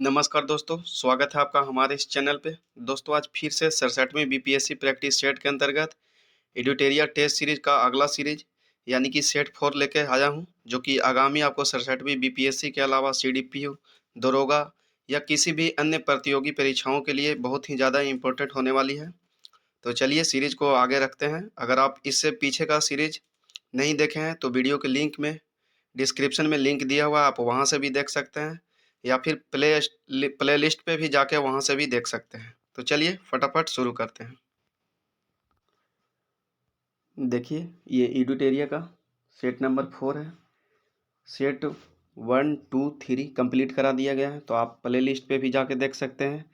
नमस्कार दोस्तों, स्वागत है आपका हमारे इस चैनल पे। दोस्तों आज फिर से 67वीं बीपीएससी प्रैक्टिस सेट के अंतर्गत एडिटोरिया टेस्ट सीरीज का अगला सीरीज यानी कि सेट 4 लेके आया हूँ, जो कि आगामी आपको 67वीं बीपीएससी के अलावा सीडीपीओ, दरोगा या किसी भी अन्य प्रतियोगी परीक्षाओं के लिए बहुत ही ज़्यादा इम्पोर्टेंट होने वाली है। तो चलिए सीरीज को आगे रखते हैं। अगर आप इससे पीछे का सीरीज नहीं देखे हैं तो वीडियो के लिंक में डिस्क्रिप्शन में लिंक दिया हुआ है, आप वहाँ से भी देख सकते हैं या फिर प्ले लिस्ट पे भी जाके वहाँ से भी देख सकते हैं। तो चलिए फटाफट शुरू करते हैं। देखिए ये एडिटोरिया का सेट नंबर 4 है। सेट 1, 2, 3 कंप्लीट करा दिया गया है, तो आप प्ले लिस्ट पे भी जाके देख सकते हैं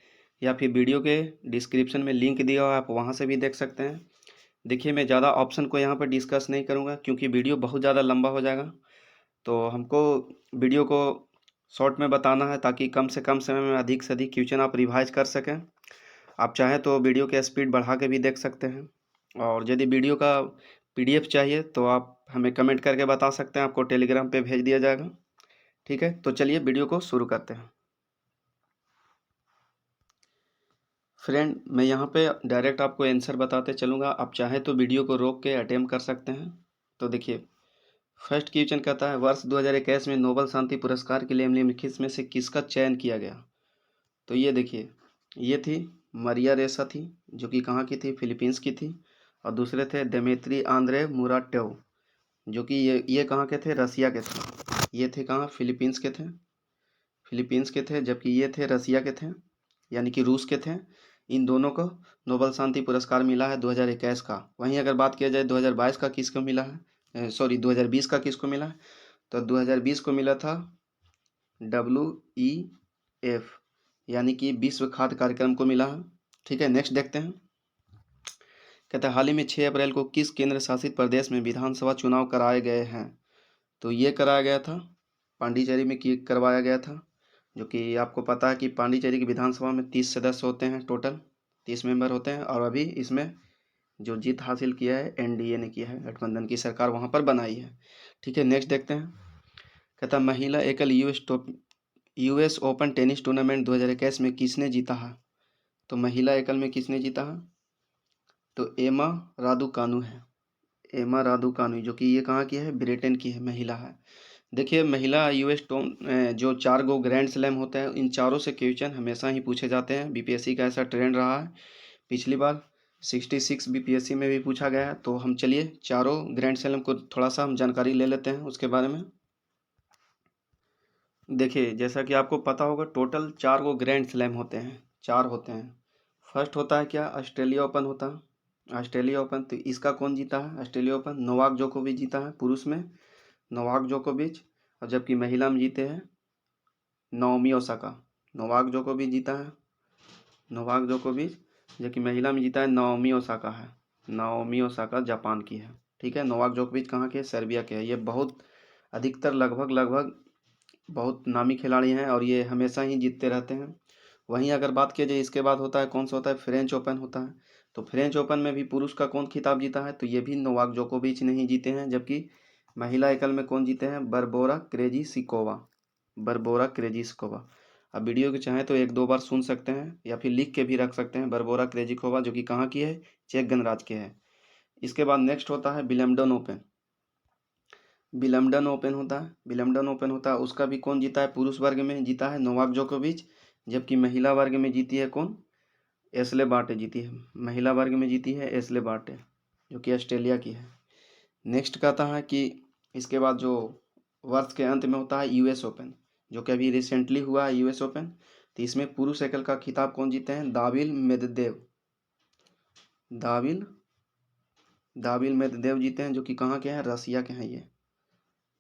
या फिर वीडियो के डिस्क्रिप्शन में लिंक दिया हुआ है, आप वहाँ से भी देख सकते हैं। देखिए मैं ज़्यादा ऑप्शन को यहाँ पर डिस्कस नहीं करूँगा क्योंकि वीडियो बहुत ज़्यादा लंबा हो जाएगा। तो हमको वीडियो को शॉर्ट में बताना है ताकि कम से कम समय में अधिक से अधिक क्वेश्चन आप रिवाइज कर सकें। आप चाहें तो वीडियो के स्पीड बढ़ा के भी देख सकते हैं, और यदि वीडियो का पीडीएफ चाहिए तो आप हमें कमेंट करके बता सकते हैं, आपको टेलीग्राम पे भेज दिया जाएगा। ठीक है, तो चलिए वीडियो को शुरू करते हैं। फ्रेंड मैं यहाँ पे डायरेक्ट आपको आंसर बताते चलूँगा, आप चाहें तो वीडियो को रोक के अटेम्प्ट कर सकते हैं। तो देखिए फर्स्ट क्वेश्चन कहता है, वर्ष 2021 में नोबेल शांति पुरस्कार के लिए निम्नलिखित में से किसका चयन किया गया। तो ये देखिए ये थी मरिया रेसा थी, जो कि कहाँ की थी, फिलीपींस की थी। और दूसरे थे देमेत्री आंद्रे मुराटेव, जो कि ये कहाँ के थे, रसिया के थे। ये थे कहाँ, फिलीपींस के थे, फिलीपींस के थे, जबकि ये थे रसिया के थे, यानी कि रूस के थे। इन दोनों को नोबेल शांति पुरस्कार मिला है 2021 का। वहीं अगर बात किया जाए 2022 का किसको मिला है, सॉरी 2020 का किसको मिला है, तो 2020 को मिला था WEF, यानी कि विश्व खाद्य कार्यक्रम को मिला है। ठीक है, नेक्स्ट देखते हैं। कहता है हाल ही में 6 अप्रैल को किस केंद्र शासित प्रदेश में विधानसभा चुनाव कराए गए हैं। तो ये कराया गया था पांडिचेरी में करवाया गया था, जो कि आपको पता है कि पांडिचेरी की विधानसभा में 30 सदस्य होते हैं, टोटल 30 मेंबर होते हैं। और अभी इसमें जो जीत हासिल किया है एनडीए ने किया है, गठबंधन की सरकार वहाँ पर बनाई है। ठीक है, नेक्स्ट देखते हैं। कहता महिला एकल यूएस ओपन टेनिस टूर्नामेंट 2021 में किसने जीता है। तो महिला एकल में किसने जीता है, तो एमा रादुकानु है। एमा रादुकानु, जो कि ये कहाँ की है, ब्रिटेन की है, महिला है। देखिए महिला जो 4 गो ग्रैंड स्लैम होते हैं, इन चारों से क्वेश्चन हमेशा ही पूछे जाते हैं। बीपीएससी का ऐसा ट्रेंड रहा है। पिछली बार 66 बीपीएससी में भी पूछा गया है। तो हम चलिए चारों ग्रैंड स्लैम को थोड़ा सा हम जानकारी ले लेते हैं उसके बारे में। देखिए जैसा कि आपको पता होगा टोटल 4 गो ग्रैंड स्लैम होते हैं, 4 होते हैं। फर्स्ट होता है क्या, ऑस्ट्रेलिया ओपन होता है। ऑस्ट्रेलिया ओपन, तो इसका कौन जीता है, ऑस्ट्रेलिया ओपन नोवाक जोकोविच जीता है, पुरुष में नोवाक जोकोविच। और जबकि महिला में जीते हैं नाओमी ओसाका। नोवाक जोकोविच जीता है, नोवाक जोकोविच, जबकि महिला में जीता है नाओमी ओसाका है। नाओमी ओसाका जापान की है। ठीक है, नोवाक जोकोविच कहाँ के, सर्बिया के है। ये बहुत अधिकतर लगभग लगभग बहुत नामी खिलाड़ी हैं और ये हमेशा ही जीतते रहते हैं। वहीं अगर बात किया जाए इसके बाद होता है कौन सा होता है, फ्रेंच ओपन होता है। तो फ्रेंच ओपन में भी पुरुष का कौन खिताब जीता है, तो ये भी नोवाक जोकोविच ने ही जीते हैं। जबकि महिला एकल में कौन जीते हैं, बरबोरा क्रेजिसिकोवा, बरबोरा क्रेजिस्कोवा। अब वीडियो के चाहें तो 1-2 बार सुन सकते हैं या फिर लिख के भी रख सकते हैं, बरबोरा क्रेजिकोवा, जो कि कहाँ की है, चेक गणराज्य के है। इसके बाद नेक्स्ट होता है विलेम्बडन ओपन। विलेम्बडन ओपन होता है, विलेम्बडन ओपन होता है, उसका भी कौन जीता है, पुरुष वर्ग में जीता है नोवाक जोकोविच। जबकि महिला वर्ग में जीती है कौन, एस्ले बार्टे जीती है। महिला वर्ग में जीती है एस्ले बार्टे, जो कि ऑस्ट्रेलिया की है। नेक्स्ट कहता है कि इसके बाद जो वर्ष के अंत में होता है यूएस ओपन, जो कि अभी रिसेंटली हुआ है यूएस ओपन। तो इसमें पुरुष एकल का खिताब कौन जीते हैं, दाविल मेदवेदेव, दाविल दाविल मेदवेदेव जीते हैं, जो कि कहाँ के हैं, रसिया के हैं, ये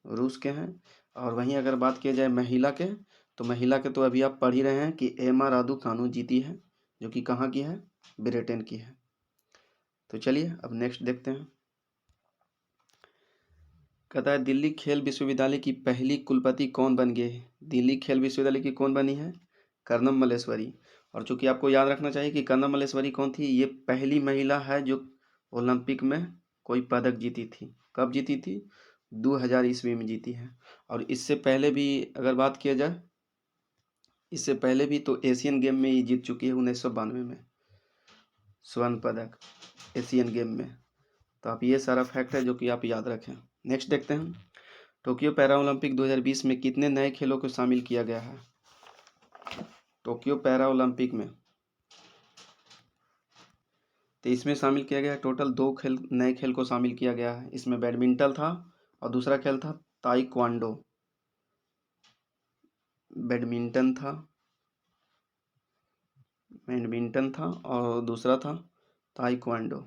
रूस के हैं। और वहीं अगर बात किया जाए महिला के, तो महिला के तो अभी आप पढ़ ही रहे हैं कि एमा रादुकानु जीती है, जो कि कहाँ की है, ब्रिटेन की है। तो चलिए अब नेक्स्ट देखते हैं। कहता है दिल्ली खेल विश्वविद्यालय की पहली कुलपति कौन बन गए। दिल्ली खेल विश्वविद्यालय की कौन बनी है, कर्नम मल्लेश्वरी। और चूंकि आपको याद रखना चाहिए कि कर्नम मल्लेश्वरी कौन थी, ये पहली महिला है जो ओलंपिक में कोई पदक जीती थी। कब जीती थी, 2000 ईस्वी में जीती है। और इससे पहले भी अगर बात किया जाए इससे पहले भी तो एशियन गेम में ये जीत चुकी है 1992 में स्वर्ण पदक एशियन गेम में। तो आप ये सारा फैक्ट है जो कि आप याद रखें। नेक्स्ट देखते हैं, टोक्यो पैरा ओलंपिक 2020 में कितने नए खेलों को शामिल किया गया है? टोक्यो पैरा ओलंपिक में तो इसमें शामिल किया गया टोटल 2 नए खेल को शामिल किया गया है। इसमें बैडमिंटन था और दूसरा खेल था ताइक्वांडो। बैडमिंटन था और दूसरा था ताइक्वांडो।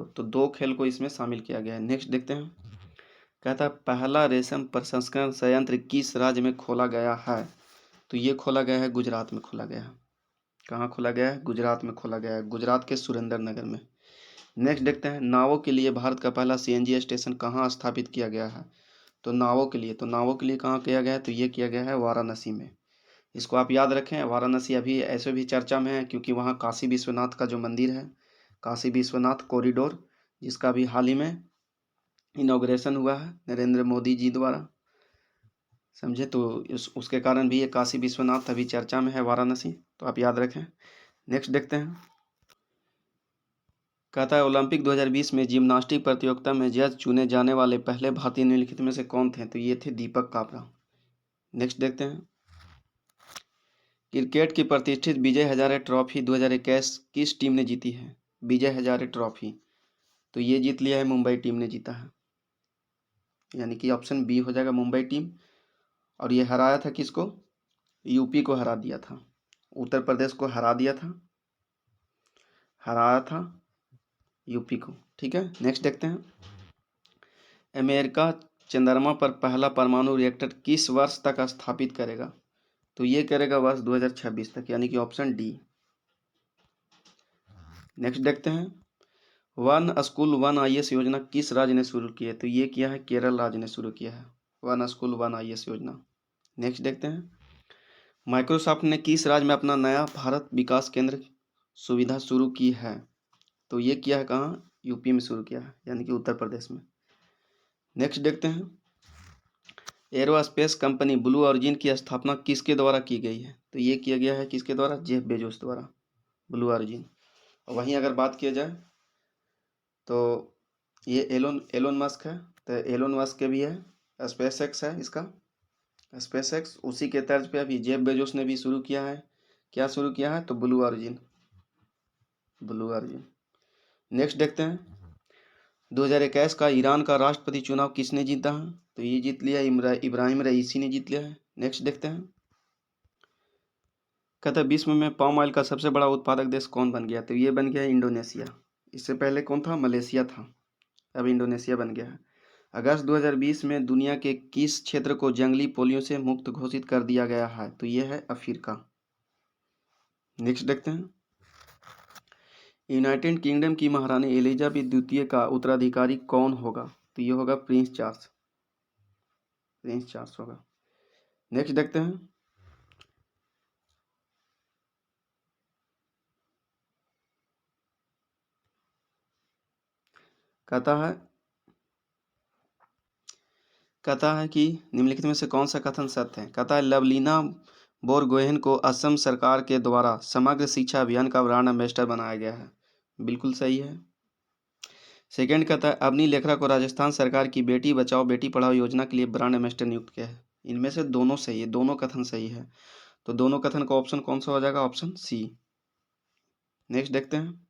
तो 2 खेल को इसमें शामिल किया गया है। नेक्स्ट देखते हैं, कहता है पहला रेशम प्रसंस्करण संयंत्र किस राज्य में खोला गया है? तो ये खोला गया है गुजरात में खोला गया है। कहाँ खोला गया है? गुजरात में खोला गया है, गुजरात के सुरेंद्रनगर में। नेक्स्ट देखते हैं, नावों के लिए भारत का पहला सीएनजी स्टेशन कहाँ स्थापित किया गया है? तो नावों के लिए कहाँ किया गया है? तो ये किया गया है वाराणसी में। इसको आप याद रखें, वाराणसी अभी ऐसे भी चर्चा में है क्योंकि वहाँ काशी विश्वनाथ का जो मंदिर है, काशी विश्वनाथ कॉरिडोर, जिसका भी हाल ही में इनॉग्रेशन हुआ है नरेंद्र मोदी जी द्वारा, समझे। तो उसके कारण भी ये काशी विश्वनाथ अभी चर्चा में है वाराणसी, तो आप याद रखें। नेक्स्ट देखते हैं, कहता है ओलंपिक 2020 में जिम्नास्टिक प्रतियोगिता में जज चुने जाने वाले पहले भारतीय निम्नलिखित में से कौन थे? तो ये थे दीपक काबरा। नेक्स्ट देखते हैं, क्रिकेट की प्रतिष्ठित विजय हजारे ट्रॉफी 2021 किस टीम ने जीती है? विजय हजारे ट्रॉफी तो ये जीत लिया है, मुंबई टीम ने जीता है, यानी कि ऑप्शन बी हो जाएगा मुंबई टीम। और ये हराया था किसको? यूपी को हरा दिया था, उत्तर प्रदेश को हराया था यूपी को। ठीक है, नेक्स्ट देखते हैं, अमेरिका चंद्रमा पर पहला परमाणु रिएक्टर किस वर्ष तक स्थापित करेगा? तो ये करेगा वर्ष 2026 तक, यानी कि ऑप्शन डी। नेक्स्ट देखते हैं, वन स्कूल वन आईएएस योजना किस राज्य ने शुरू की है? तो ये किया है केरल राज्य ने शुरू किया है, वन स्कूल वन आईएएस योजना। नेक्स्ट देखते हैं, माइक्रोसॉफ्ट ने किस राज्य में अपना नया भारत विकास केंद्र सुविधा शुरू की है? तो ये किया है कहाँ? यूपी में शुरू किया है, यानी कि उत्तर प्रदेश में। नेक्स्ट देखते हैं, एरोस्पेस कंपनी ब्लू ऑरिजिन की स्थापना किसके द्वारा की गई है? तो ये किया गया है किसके द्वारा? जेफ बेजोस द्वारा, ब्लू ऑरिजिन। और वहीं अगर बात किया जाए तो ये एलोन मस्क है, तो एलोन मस्क के भी है, स्पेस एक्स है इसका, स्पेस एक्स उसी के तर्ज पे अभी जेफ बेजोस ने भी शुरू किया है। क्या शुरू किया है? तो ब्लू ऑरिजिन। नेक्स्ट देखते हैं, 2021 का ईरान का राष्ट्रपति चुनाव किसने जीता है? तो ये जीत लिया इब्राहिम रईसी ने जीत लिया है। नेक्स्ट देखते हैं, कहते हैं विश्व में पाम ऑयल का सबसे बड़ा उत्पादक देश कौन बन गया? तो ये बन गया इंडोनेशिया। इससे पहले कौन था? मलेशिया था, अब इंडोनेशिया बन गया है। अगस्त 2020 में दुनिया के किस क्षेत्र को जंगली पोलियो से मुक्त घोषित कर दिया गया है? तो ये है अफ्रीका। नेक्स्ट देखते हैं, यूनाइटेड किंगडम की महारानी एलिजाबेथ द्वितीय का उत्तराधिकारी कौन होगा? तो ये होगा प्रिंस चार्ल्स होगा। नेक्स्ट देखते हैं, कहता है कि निम्नलिखित में से कौन सा कथन सत्य है? कहता है लवलीना बोरगोहेन को असम सरकार के द्वारा समग्र शिक्षा अभियान का ब्रांड एम्बेसडर बनाया गया है, बिल्कुल सही है। सेकंड कहता है अवनी लेखरा को राजस्थान सरकार की बेटी बचाओ बेटी पढ़ाओ योजना के लिए ब्रांड एम्बेसडर नियुक्त किया है। इनमें से दोनों सही है, दोनों कथन सही है, तो दोनों कथन का ऑप्शन कौन सा हो जाएगा? Option C. नेक्स्ट देखते हैं,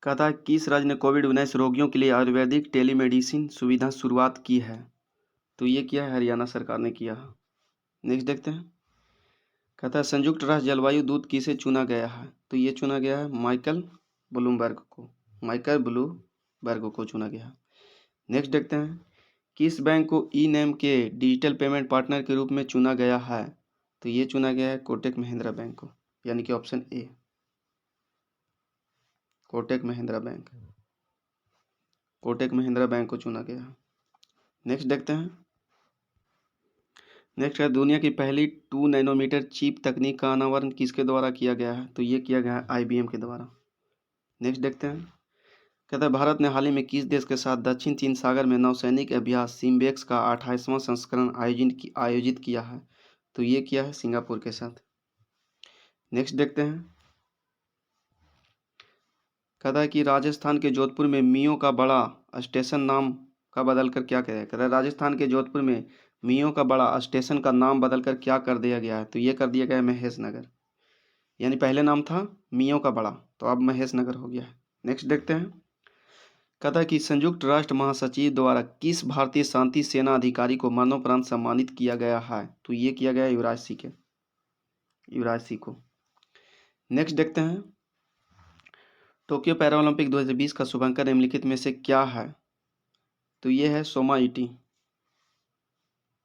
कहता है किस राज्य ने कोविड-19 रोगियों के लिए आयुर्वेदिक टेलीमेडिसिन सुविधा शुरुआत की है? तो ये किया है हरियाणा सरकार ने किया है। नेक्स्ट देखते हैं, कहता है संयुक्त राष्ट्र जलवायु दूत किसे चुना गया है? तो ये चुना गया है माइकल ब्लूमबर्ग को चुना गया है। नेक्स्ट देखते हैं, किस बैंक को ई नेम के डिजिटल पेमेंट पार्टनर के रूप में चुना गया है? तो ये चुना गया है कोटक महिंद्रा बैंक को, यानी कि option A, Kotak Mahindra bank को चुना गया है। नेक्स्ट देखते हैं, नेक्स्ट है दुनिया की पहली 2 नैनोमीटर चिप तकनीक का अनावरण किसके द्वारा किया गया है? तो ये किया गया है IBM के द्वारा। नेक्स्ट देखते हैं। कहता है भारत ने हाल ही में किस देश के साथ दक्षिण चीन सागर में नौसैनिक अभ्यास सिम्बेक्स का 28वां संस्करण आयोजित किया है? तो ये किया है सिंगापुर के साथ। नेक्स्ट देखते हैं। कहता है कि राजस्थान के जोधपुर में मियो का बड़ा स्टेशन नाम का बदलकर क्या किया है? कहता है राजस्थान के जोधपुर में मियो का बड़ा स्टेशन का नाम बदलकर क्या कर दिया गया है? तो ये कर दिया गया है महेश नगर। यानी पहले नाम था मियो का बड़ा, तो अब महेश नगर हो गया है। नेक्स्ट देखते हैं। कहता है कि संयुक्त राष्ट्र महासचिव द्वारा किस भारतीय शांति सेना अधिकारी को मरणोपरांत सम्मानित किया गया है? तो ये किया गया युवराज सिंह को। नेक्स्ट देखते हैं। टोक्यो पैरालंपिक 2020 का शुभांकर निम्नलिखित में से क्या है? तो ये है सोमा ईटी,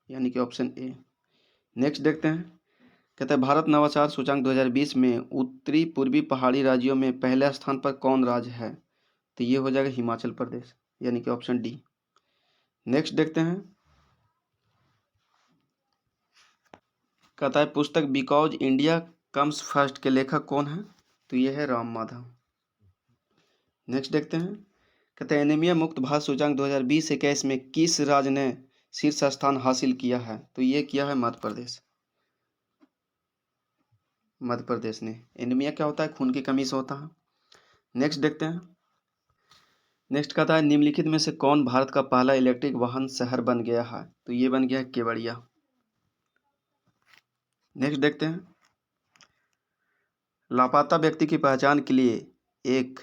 यानी कि ऑप्शन ए। नेक्स्ट देखते हैं। कहते हैं भारत नवाचार सूचांक 2020 में उत्तरी पूर्वी पहाड़ी राज्यों में पहले स्थान पर कौन राज्य है? तो ये हो जाएगा हिमाचल प्रदेश, यानी कि ऑप्शन डी। नेक्स्ट देखते हैं। कहता है पुस्तक बिकॉज इंडिया कम्स फर्स्ट के लेखक कौन है? तो ये है राम माधव। नेक्स्ट देखते हैं। कहते हैं एनीमिया मुक्त भारत सूचांक 2020-21 में किस राज्य ने शीर्ष स्थान हासिल किया है? तो ये किया है मध्य प्रदेश ने। एनीमिया क्या होता है? खून की कमी से होता है। नेक्स्ट देखते हैं। नेक्स्ट कहता है निम्नलिखित में से कौन भारत का पहला इलेक्ट्रिक वाहन शहर बन गया है? तो ये बन गया है केवड़िया। नेक्स्ट देखते हैं। लापता व्यक्ति की पहचान के लिए एक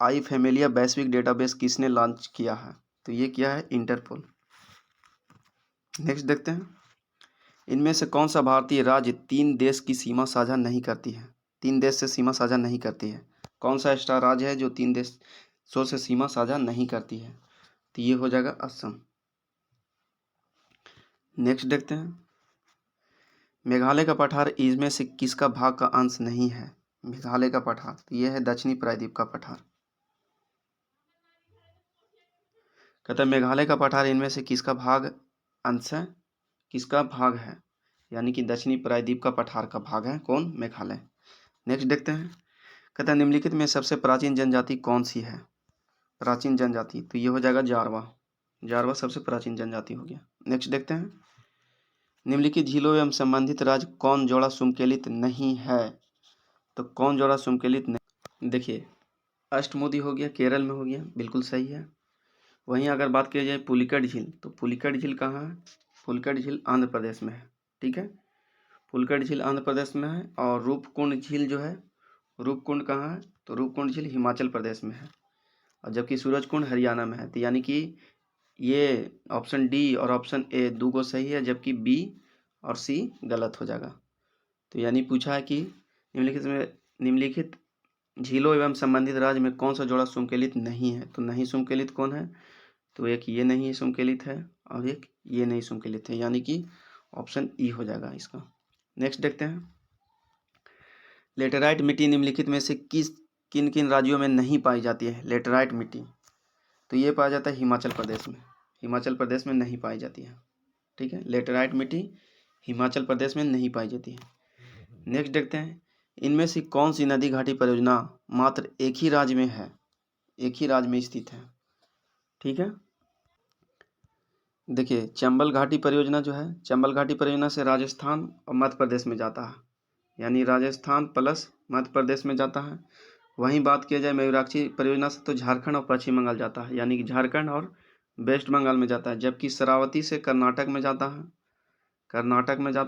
आई फैमिलिया वैश्विक डेटाबेस किसने लॉन्च किया है? तो ये किया है इंटरपोल। नेक्स्ट देखते हैं। इनमें से कौन सा भारतीय राज्य 3 देश की सीमा साझा नहीं करती है? 3 देश से सीमा साझा नहीं करती है। कौन सा एक्स्ट्रा राज्य है जो 3 देशों से सीमा साझा नहीं करती है? तो ये हो जाएगा असम। नेक्स्ट देखते हैं। मेघालय का पठार इसमें से किसका भाग का अंश नहीं है? मेघालय का पठार, तो ये है दक्षिणी प्रायद्वीप का पठार। कहता है मेघालय का पठार इनमें से किसका भाग अंश है? किसका भाग है? यानी कि दक्षिणी प्रायद्वीप का पठार का भाग है कौन? मेघालय। नेक्स्ट देखते हैं। कहता है निम्नलिखित में सबसे प्राचीन जनजाति कौन सी है? प्राचीन जनजाति, तो ये हो जाएगा जारवा सबसे प्राचीन जनजाति हो गया। नेक्स्ट देखते हैं। निम्नलिखित झीलों एवं संबंधित राज्य कौन जोड़ा सुमेलित नहीं है? तो कौन जोड़ा सुमेलित नहीं? देखिए अष्टमुदी हो गया, केरल में हो गया, बिल्कुल सही है। वहीं अगर बात की जाए पुलिकट झील, तो पुलिकट झील कहाँ है? पुलिकट झील आंध्र प्रदेश में है। ठीक है, पुलिकट झील आंध्र प्रदेश में है। और रूपकुंड झील जो है, रूपकुंड कहाँ है? तो रूपकुंड झील हिमाचल प्रदेश में है। और जबकि सूरजकुंड हरियाणा में है। तो यानी कि ये ऑप्शन डी और ऑप्शन ए दो सही है, जबकि बी और सी गलत हो जाएगा। तो यानी पूछा है कि निम्नलिखित झीलों एवं संबंधित राज्य में कौन सा जोड़ा सुमेलित नहीं है? तो नहीं सुमेलित कौन है? तो एक ये नहीं सुमेलित है और एक ये नहीं सुमेलित है, यानी कि ऑप्शन ई हो जाएगा इसका। नेक्स्ट देखते हैं। लेटेराइट मिट्टी निम्नलिखित में से किन किन राज्यों में नहीं पाई जाती है? लेटेराइट मिट्टी, तो ये पाया जाता है हिमाचल प्रदेश में। हिमाचल प्रदेश में नहीं पाई जाती है। ठीक है, लेटेराइट मिट्टी हिमाचल प्रदेश में नहीं पाई जाती है। नेक्स्ट देखते हैं। इनमें से कौन सी नदी घाटी परियोजना मात्र एक ही राज्य में है? एक ही राज्य में स्थित है। ठीक है, देखिए चंबल घाटी परियोजना जो है, चंबल घाटी परियोजना से राजस्थान और मध्य प्रदेश में जाता है, यानी राजस्थान प्लस मध्य प्रदेश में जाता है। वहीं बात किया जाए मयूराक्षी परियोजना से, तो झारखंड और पश्चिम बंगाल जाता है, यानी कि झारखंड और वेस्ट बंगाल में जाता है। जबकि शरावती से कर्नाटक में जाता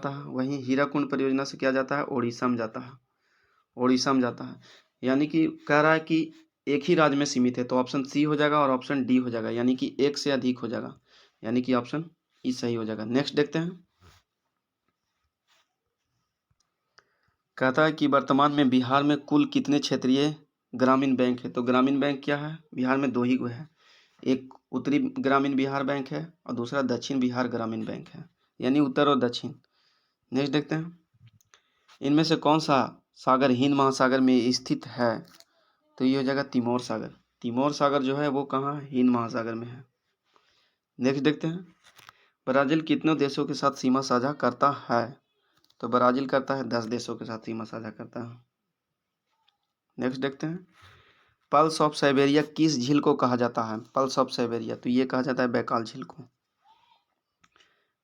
है। वहीं हीराकुंड परियोजना से क्या जाता है? उड़ीसा में जाता है। यानी कि कह रहा है कि एक ही राज्य में सीमित है, तो ऑप्शन सी हो जाएगा और ऑप्शन डी हो जाएगा, यानी कि एक से अधिक हो जाएगा, यानी कि ऑप्शन ई सही हो जाएगा। नेक्स्ट देखते हैं। कहता है कि वर्तमान में बिहार में कुल कितने क्षेत्रीय ग्रामीण बैंक है? तो ग्रामीण बैंक क्या है? बिहार में 2 ही है। एक उत्तरी ग्रामीण बिहार बैंक है और दूसरा दक्षिण बिहार ग्रामीण बैंक है, यानी उत्तर और दक्षिण। नेक्स्ट देखते हैं। इनमें से कौन सा सागर हिंद महासागर में स्थित है? तो ये हो जाएगा तिमोर सागर। तिमोर सागर जो है वो कहाँ है? हिंद महासागर में है। नेक्स्ट देखते हैं। ब्राज़ील कितने देशों के साथ सीमा साझा करता है? तो ब्राज़ील करता है 10 देशों के साथ सीमा साझा करता है। नेक्स्ट देखते हैं। पल्स ऑफ साइबेरिया किस झील को कहा जाता है? पल्स ऑफ साइबेरिया, तो ये कहा जाता है बैकाल झील को।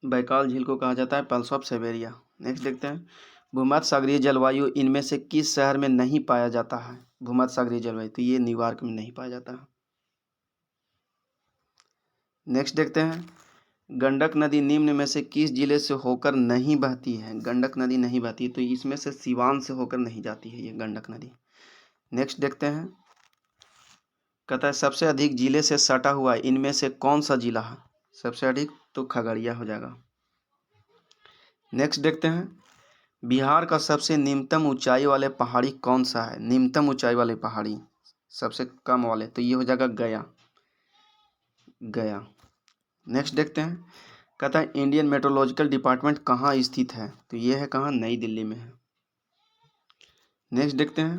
बैकाल झील को कहा जाता है पल्स ऑफ साइबेरिया। नेक्स्ट देखते हैं, भूमध्य सागरीय जलवायु इनमें से किस शहर में नहीं पाया जाता है? भूमध्य सागरीय जलवायु, तो ये न्यूयॉर्क में नहीं पाया जाता है। नेक्स्ट देखते हैं, गंडक नदी निम्न में से किस जिले से होकर नहीं बहती है? गंडक नदी नहीं बहती, तो इसमें से सीवान से होकर नहीं जाती है ये गंडक नदी। नेक्स्ट देखते हैं, कहता है सबसे अधिक जिले से सटा हुआ इनमें से कौन सा जिला है? सबसे अधिक तो खगड़िया हो जाएगा। नेक्स्ट देखते हैं, बिहार का सबसे निम्नतम ऊंचाई वाले पहाड़ी कौन सा है? निम्नतम ऊंचाई वाले पहाड़ी सबसे कम वाले, तो ये हो जाएगा गया। गया। नेक्स्ट देखते हैं, कहता है इंडियन मेट्रोलॉजिकल डिपार्टमेंट कहाँ स्थित है? तो ये है कहाँ? नई दिल्ली में है। नेक्स्ट देखते हैं,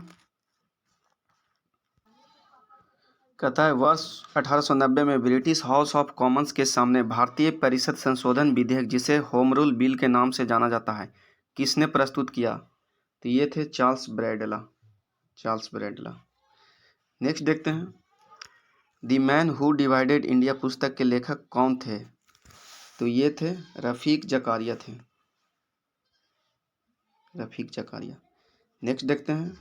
कहता है वर्ष 1890 में ब्रिटिश हाउस ऑफ कॉमन्स के सामने भारतीय परिषद संशोधन विधेयक, जिसे होम रूल बिल के नाम से जाना जाता है, किसने प्रस्तुत किया? तो ये थे चार्ल्स ब्रैडला। चार्ल्स ब्रैडला। नेक्स्ट देखते हैं, the man who divided India पुस्तक के लेखक कौन थे? तो ये थे रफीक जकारिया थे। रफीक जकारिया। नेक्स्ट देखते हैं,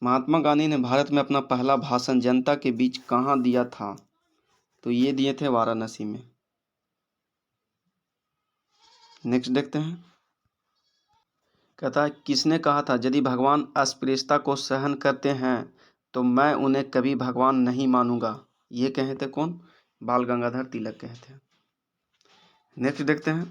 महात्मा गांधी ने भारत में अपना पहला भाषण जनता के बीच कहाँ दिया था? तो ये दिए थे वाराणसी में। नेक्स्ट देखते हैं, कहता है किसने कहा था यदि भगवान अस्पृश्यता को सहन करते हैं तो मैं उन्हें कभी भगवान नहीं मानूंगा? ये कहे थे कौन? बाल गंगाधर तिलक कहे थे। नेक्स्ट देखते हैं,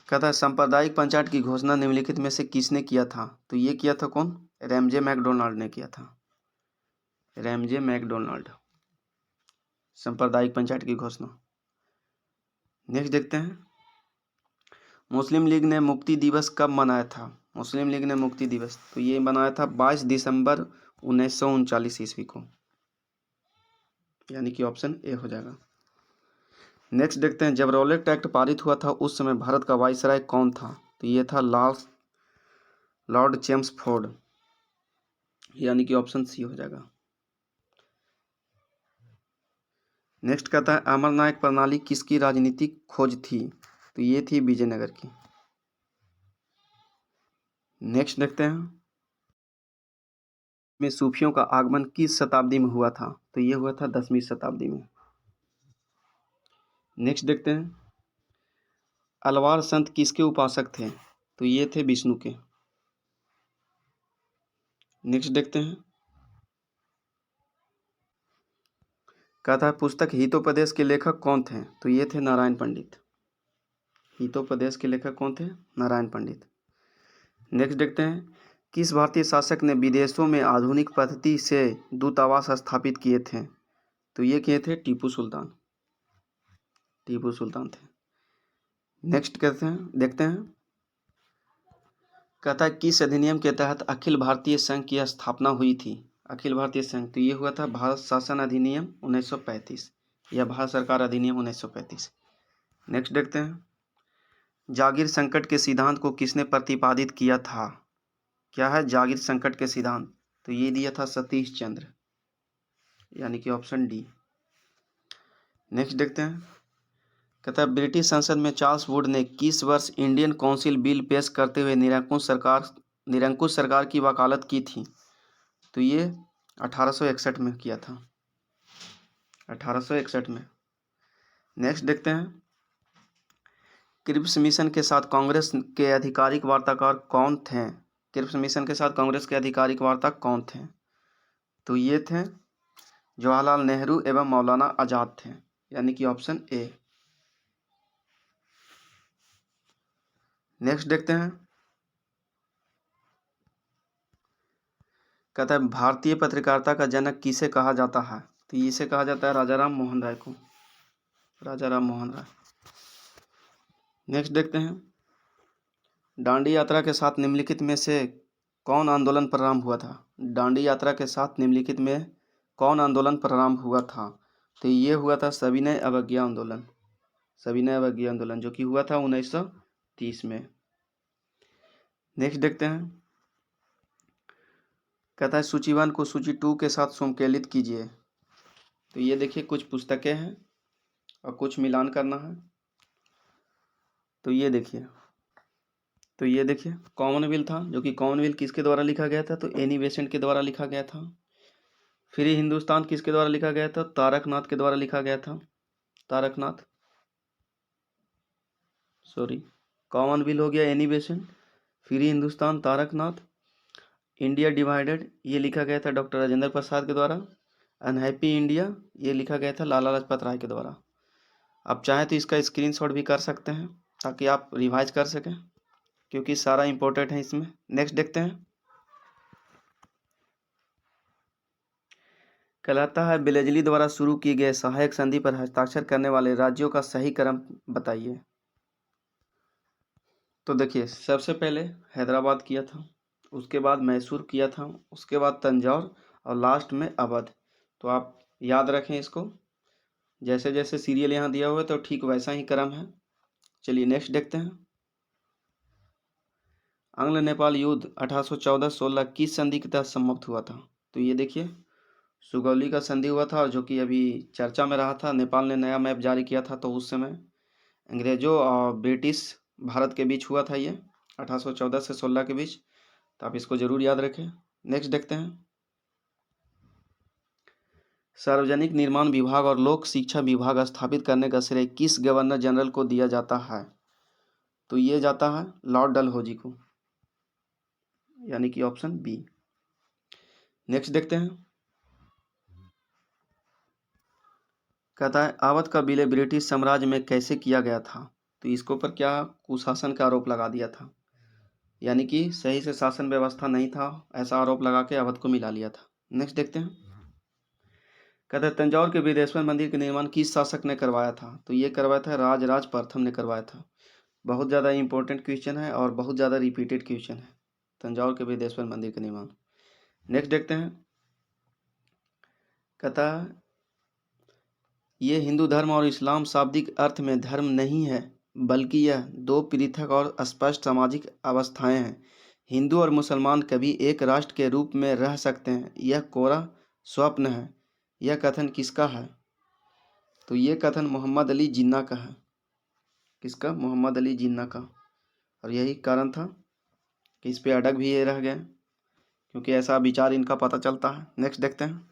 कहता है सांप्रदायिक पंचायत की घोषणा निम्नलिखित में से किसने किया था? तो ये किया था कौन? रैमजे मैकडोनाल्ड ने किया था। रैमजे मैकडोनाल्ड, सांप्रदायिक पंचायत की घोषणा। नेक्स्ट देखते हैं, मुस्लिम लीग ने मुक्ति दिवस कब मनाया था? मुस्लिम लीग ने मुक्ति दिवस, तो ये मनाया था 22 दिसंबर 1939 ईस्वी को, यानी कि ऑप्शन ए हो जाएगा। नेक्स्ट देखते हैं, जब रॉलेट एक्ट पारित हुआ था उस समय भारत का वाइसराय कौन था? तो ये था लॉर्ड चेम्सफोर्ड, यानी कि ऑप्शन सी हो जाएगा। नेक्स्ट कहता है अमरनायक प्रणाली किसकी राजनीतिक खोज थी? तो ये थी विजयनगर की। नेक्स्ट देखते हैं, में सूफियों का आगमन किस शताब्दी में हुआ था? तो ये हुआ था 10वीं शताब्दी में। नेक्स्ट देखते हैं, अलवार संत किसके उपासक थे? तो ये थे विष्णु के। नेक्स्ट देखते हैं, कहता है पुस्तक हितोपदेश के लेखक कौन थे? तो ये थे नारायण पंडित। हितोपदेश के लेखक कौन थे? नारायण पंडित। नेक्स्ट देखते हैं, किस भारतीय शासक ने विदेशों में आधुनिक पद्धति से दूतावास स्थापित किए थे? तो ये किए थे टीपू सुल्तान। टीपू सुल्तान थे। नेक्स्ट कहते हैं, देखते हैं, कहता है किस अधिनियम के तहत अखिल भारतीय संघ की स्थापना हुई थी? अखिल भारतीय संघ, तो ये हुआ था भारत शासन अधिनियम 1935 या भारत सरकार अधिनियम 1935। नेक्स्ट देखते हैं, जागीर संकट के सिद्धांत को किसने प्रतिपादित किया था? क्या है जागीर संकट के सिद्धांत? तो ये दिया था सतीश चंद्र, यानी कि ऑप्शन डी। नेक्स्ट देखते हैं, कहता है ब्रिटिश संसद में चार्ल्स वुड ने किस वर्ष इंडियन काउंसिल बिल पेश करते हुए निरंकुश सरकार की वकालत की थी? तो ये 1861 में किया था, 1861 में। नेक्स्ट देखते हैं, क्रिप्स मिशन के साथ कांग्रेस के आधिकारिक वार्ताकार कौन थे? क्रिप्स मिशन के साथ कांग्रेस के आधिकारिक वार्ता कौन थे? तो ये थे जवाहरलाल नेहरू एवं मौलाना आजाद थे, यानी कि ऑप्शन ए। नेक्स्ट देखते हैं, कहता है भारतीय पत्रकारिता का जनक किसे कहा जाता है? तो इसे कहा जाता है राजा राम मोहन राय को, राजा राम मोहन राय। नेक्स्ट देखते हैं, दांडी यात्रा के साथ निम्नलिखित में से कौन आंदोलन प्रारंभ हुआ था? दांडी यात्रा के साथ निम्नलिखित में कौन आंदोलन प्रारंभ हुआ था? तो ये हुआ था सविनय अवज्ञा आंदोलन, सविनय अवज्ञा आंदोलन, जो कि हुआ था 1930 में। नेक्स्ट देखते हैं, कहता है सूची 1 को सूची 2 के साथ संकेलित कीजिए। तो ये देखिए कुछ पुस्तकें हैं और कुछ मिलान करना है। तो ये देखिए कॉमनवेल्थ था, जो कि कॉमनवेल्थ किसके द्वारा लिखा गया था? तो एनी बेसेंट के द्वारा लिखा गया था। फ्री हिंदुस्तान किसके द्वारा लिखा गया था? तारकनाथ के द्वारा लिखा गया था। कॉमनवेल्थ हो गया Annie Besant, free Hindustan Taraknath, India divided ये लिखा गया था डॉक्टर राजेंद्र प्रसाद के द्वारा, अनहैप्पी इंडिया ये लिखा गया था लाला लाजपत राय के द्वारा। आप चाहें तो इसका स्क्रीनशॉट भी कर सकते हैं ताकि आप रिवाइज कर सकें, क्योंकि सारा इंपॉर्टेंट है इसमें। नेक्स्ट देखते हैं। कहलाता है बेलेजली द्वारा शुरू किए गए सहायक संधि पर हस्ताक्षर करने वाले राज्यों का सही क्रम बताइए। तो देखिए सबसे पहले हैदराबाद किया था, उसके बाद मैसूर किया था, उसके बाद तंजौर और लास्ट में अवध। तो आप याद रखें इसको, जैसे जैसे सीरियल यहाँ दिया हुआ है तो ठीक वैसा ही क्रम है। चलिए नेक्स्ट देखते हैं। आंग्ल नेपाल युद्ध 1814-16 किस संधि के तहत समाप्त हुआ था? तो ये देखिए सुगौली का संधि हुआ था, और जो कि अभी चर्चा में रहा था। नेपाल ने नया मैप जारी किया था, तो उस समय अंग्रेजों और ब्रिटिश भारत के बीच हुआ था ये 1814 से 16 के बीच। तो आप इसको जरूर याद रखें। नेक्स्ट देखते हैं। सार्वजनिक निर्माण विभाग और लोक शिक्षा विभाग स्थापित करने का श्रेय किस गवर्नर जनरल को दिया जाता है? तो ये जाता है लॉर्ड डलहौजी को, यानी कि ऑप्शन बी। नेक्स्ट देखते हैं। कहता है अवध का विलय ब्रिटिश साम्राज्य में कैसे किया गया था? तो इसके ऊपर क्या कुशासन का आरोप लगा दिया था, यानी कि सही से शासन व्यवस्था नहीं था, ऐसा आरोप लगा के अवध को मिला लिया था। नेक्स्ट देखते हैं। कहते हैं तंजौर के बृहदेश्वर मंदिर का निर्माण किस शासक ने करवाया था? तो ये करवाया था राजराज प्रथम ने करवाया था। बहुत ज़्यादा इंपॉर्टेंट क्वेश्चन है और बहुत ज़्यादा रिपीटेड क्वेश्चन है तंजौर के बृहदेश्वर मंदिर का निर्माण। नेक्स्ट देखते हैं। कहता है ये हिंदू धर्म और इस्लाम शाब्दिक अर्थ में धर्म नहीं है, बल्कि यह दो पृथक और स्पष्ट सामाजिक अवस्थाएं हैं। हिंदू और मुसलमान कभी एक राष्ट्र के रूप में रह सकते हैं, यह कोरा स्वप्न है। यह कथन किसका है? तो ये कथन मोहम्मद अली जिन्ना का है। किसका? मोहम्मद अली जिन्ना का। और यही कारण था कि इस पे अटक भी ये रह गए, क्योंकि ऐसा विचार इनका पता चलता है। नेक्स्ट देखते हैं।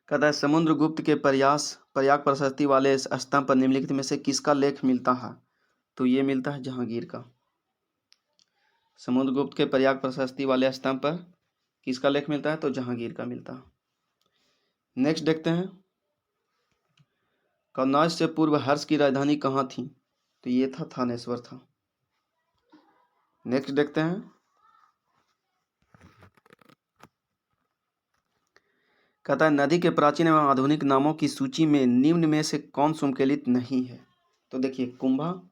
कहता है समुद्रगुप्त के प्रयाग प्रशस्ति वाले स्तंभ पर निम्नलिखित में से किसका लेख मिलता है? तो ये मिलता है जहांगीर का। समुद्रगुप्त के प्रयाग प्रशस्ति वाले स्तंभ पर किसका लेख मिलता है? तो जहांगीर का मिलता है। नेक्स्ट देखते हैं। कनौज से पूर्व हर्ष की राजधानी कहाँ थी? तो ये था थानेश्वर था। नेक्स्ट देखते हैं। कहता है नदी के प्राचीन एवं आधुनिक नामों की सूची में निम्न में से कौन संकलित नहीं है? तो देखिए कुंभा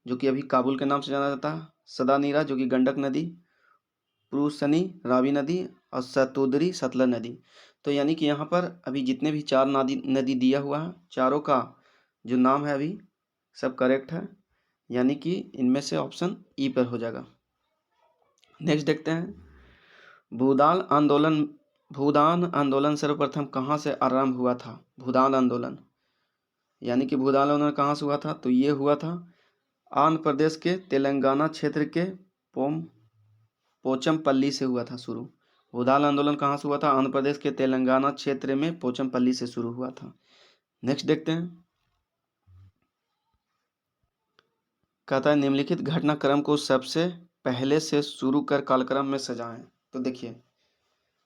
जो कि अभी काबुल के नाम से जाना जाता है, सदानीरा जो कि गंडक नदी, पुरुषनी रावी नदी और सतोदरी सतलज नदी। तो यानी कि यहाँ पर अभी जितने भी चार नदी दिया हुआ है, चारों का जो नाम है अभी सब करेक्ट है, यानी कि इनमें से ऑप्शन ई पर हो जाएगा। नेक्स्ट देखते हैं। भूदान आंदोलन सर्वप्रथम कहाँ से आरंभ हुआ था? भूदान आंदोलन, यानी कि भूदान आंदोलन कहाँ से हुआ था? तो ये हुआ था आंध्र प्रदेश के तेलंगाना क्षेत्र के पोचमपल्ली से हुआ था शुरू। भूदान आंदोलन कहाँ से हुआ था? आंध्र प्रदेश के तेलंगाना क्षेत्र में पोचमपल्ली से शुरू हुआ था। नेक्स्ट देखते हैं। कहता है निम्नलिखित घटनाक्रम को सबसे पहले से शुरू कर कालक्रम में सजाएं। तो देखिए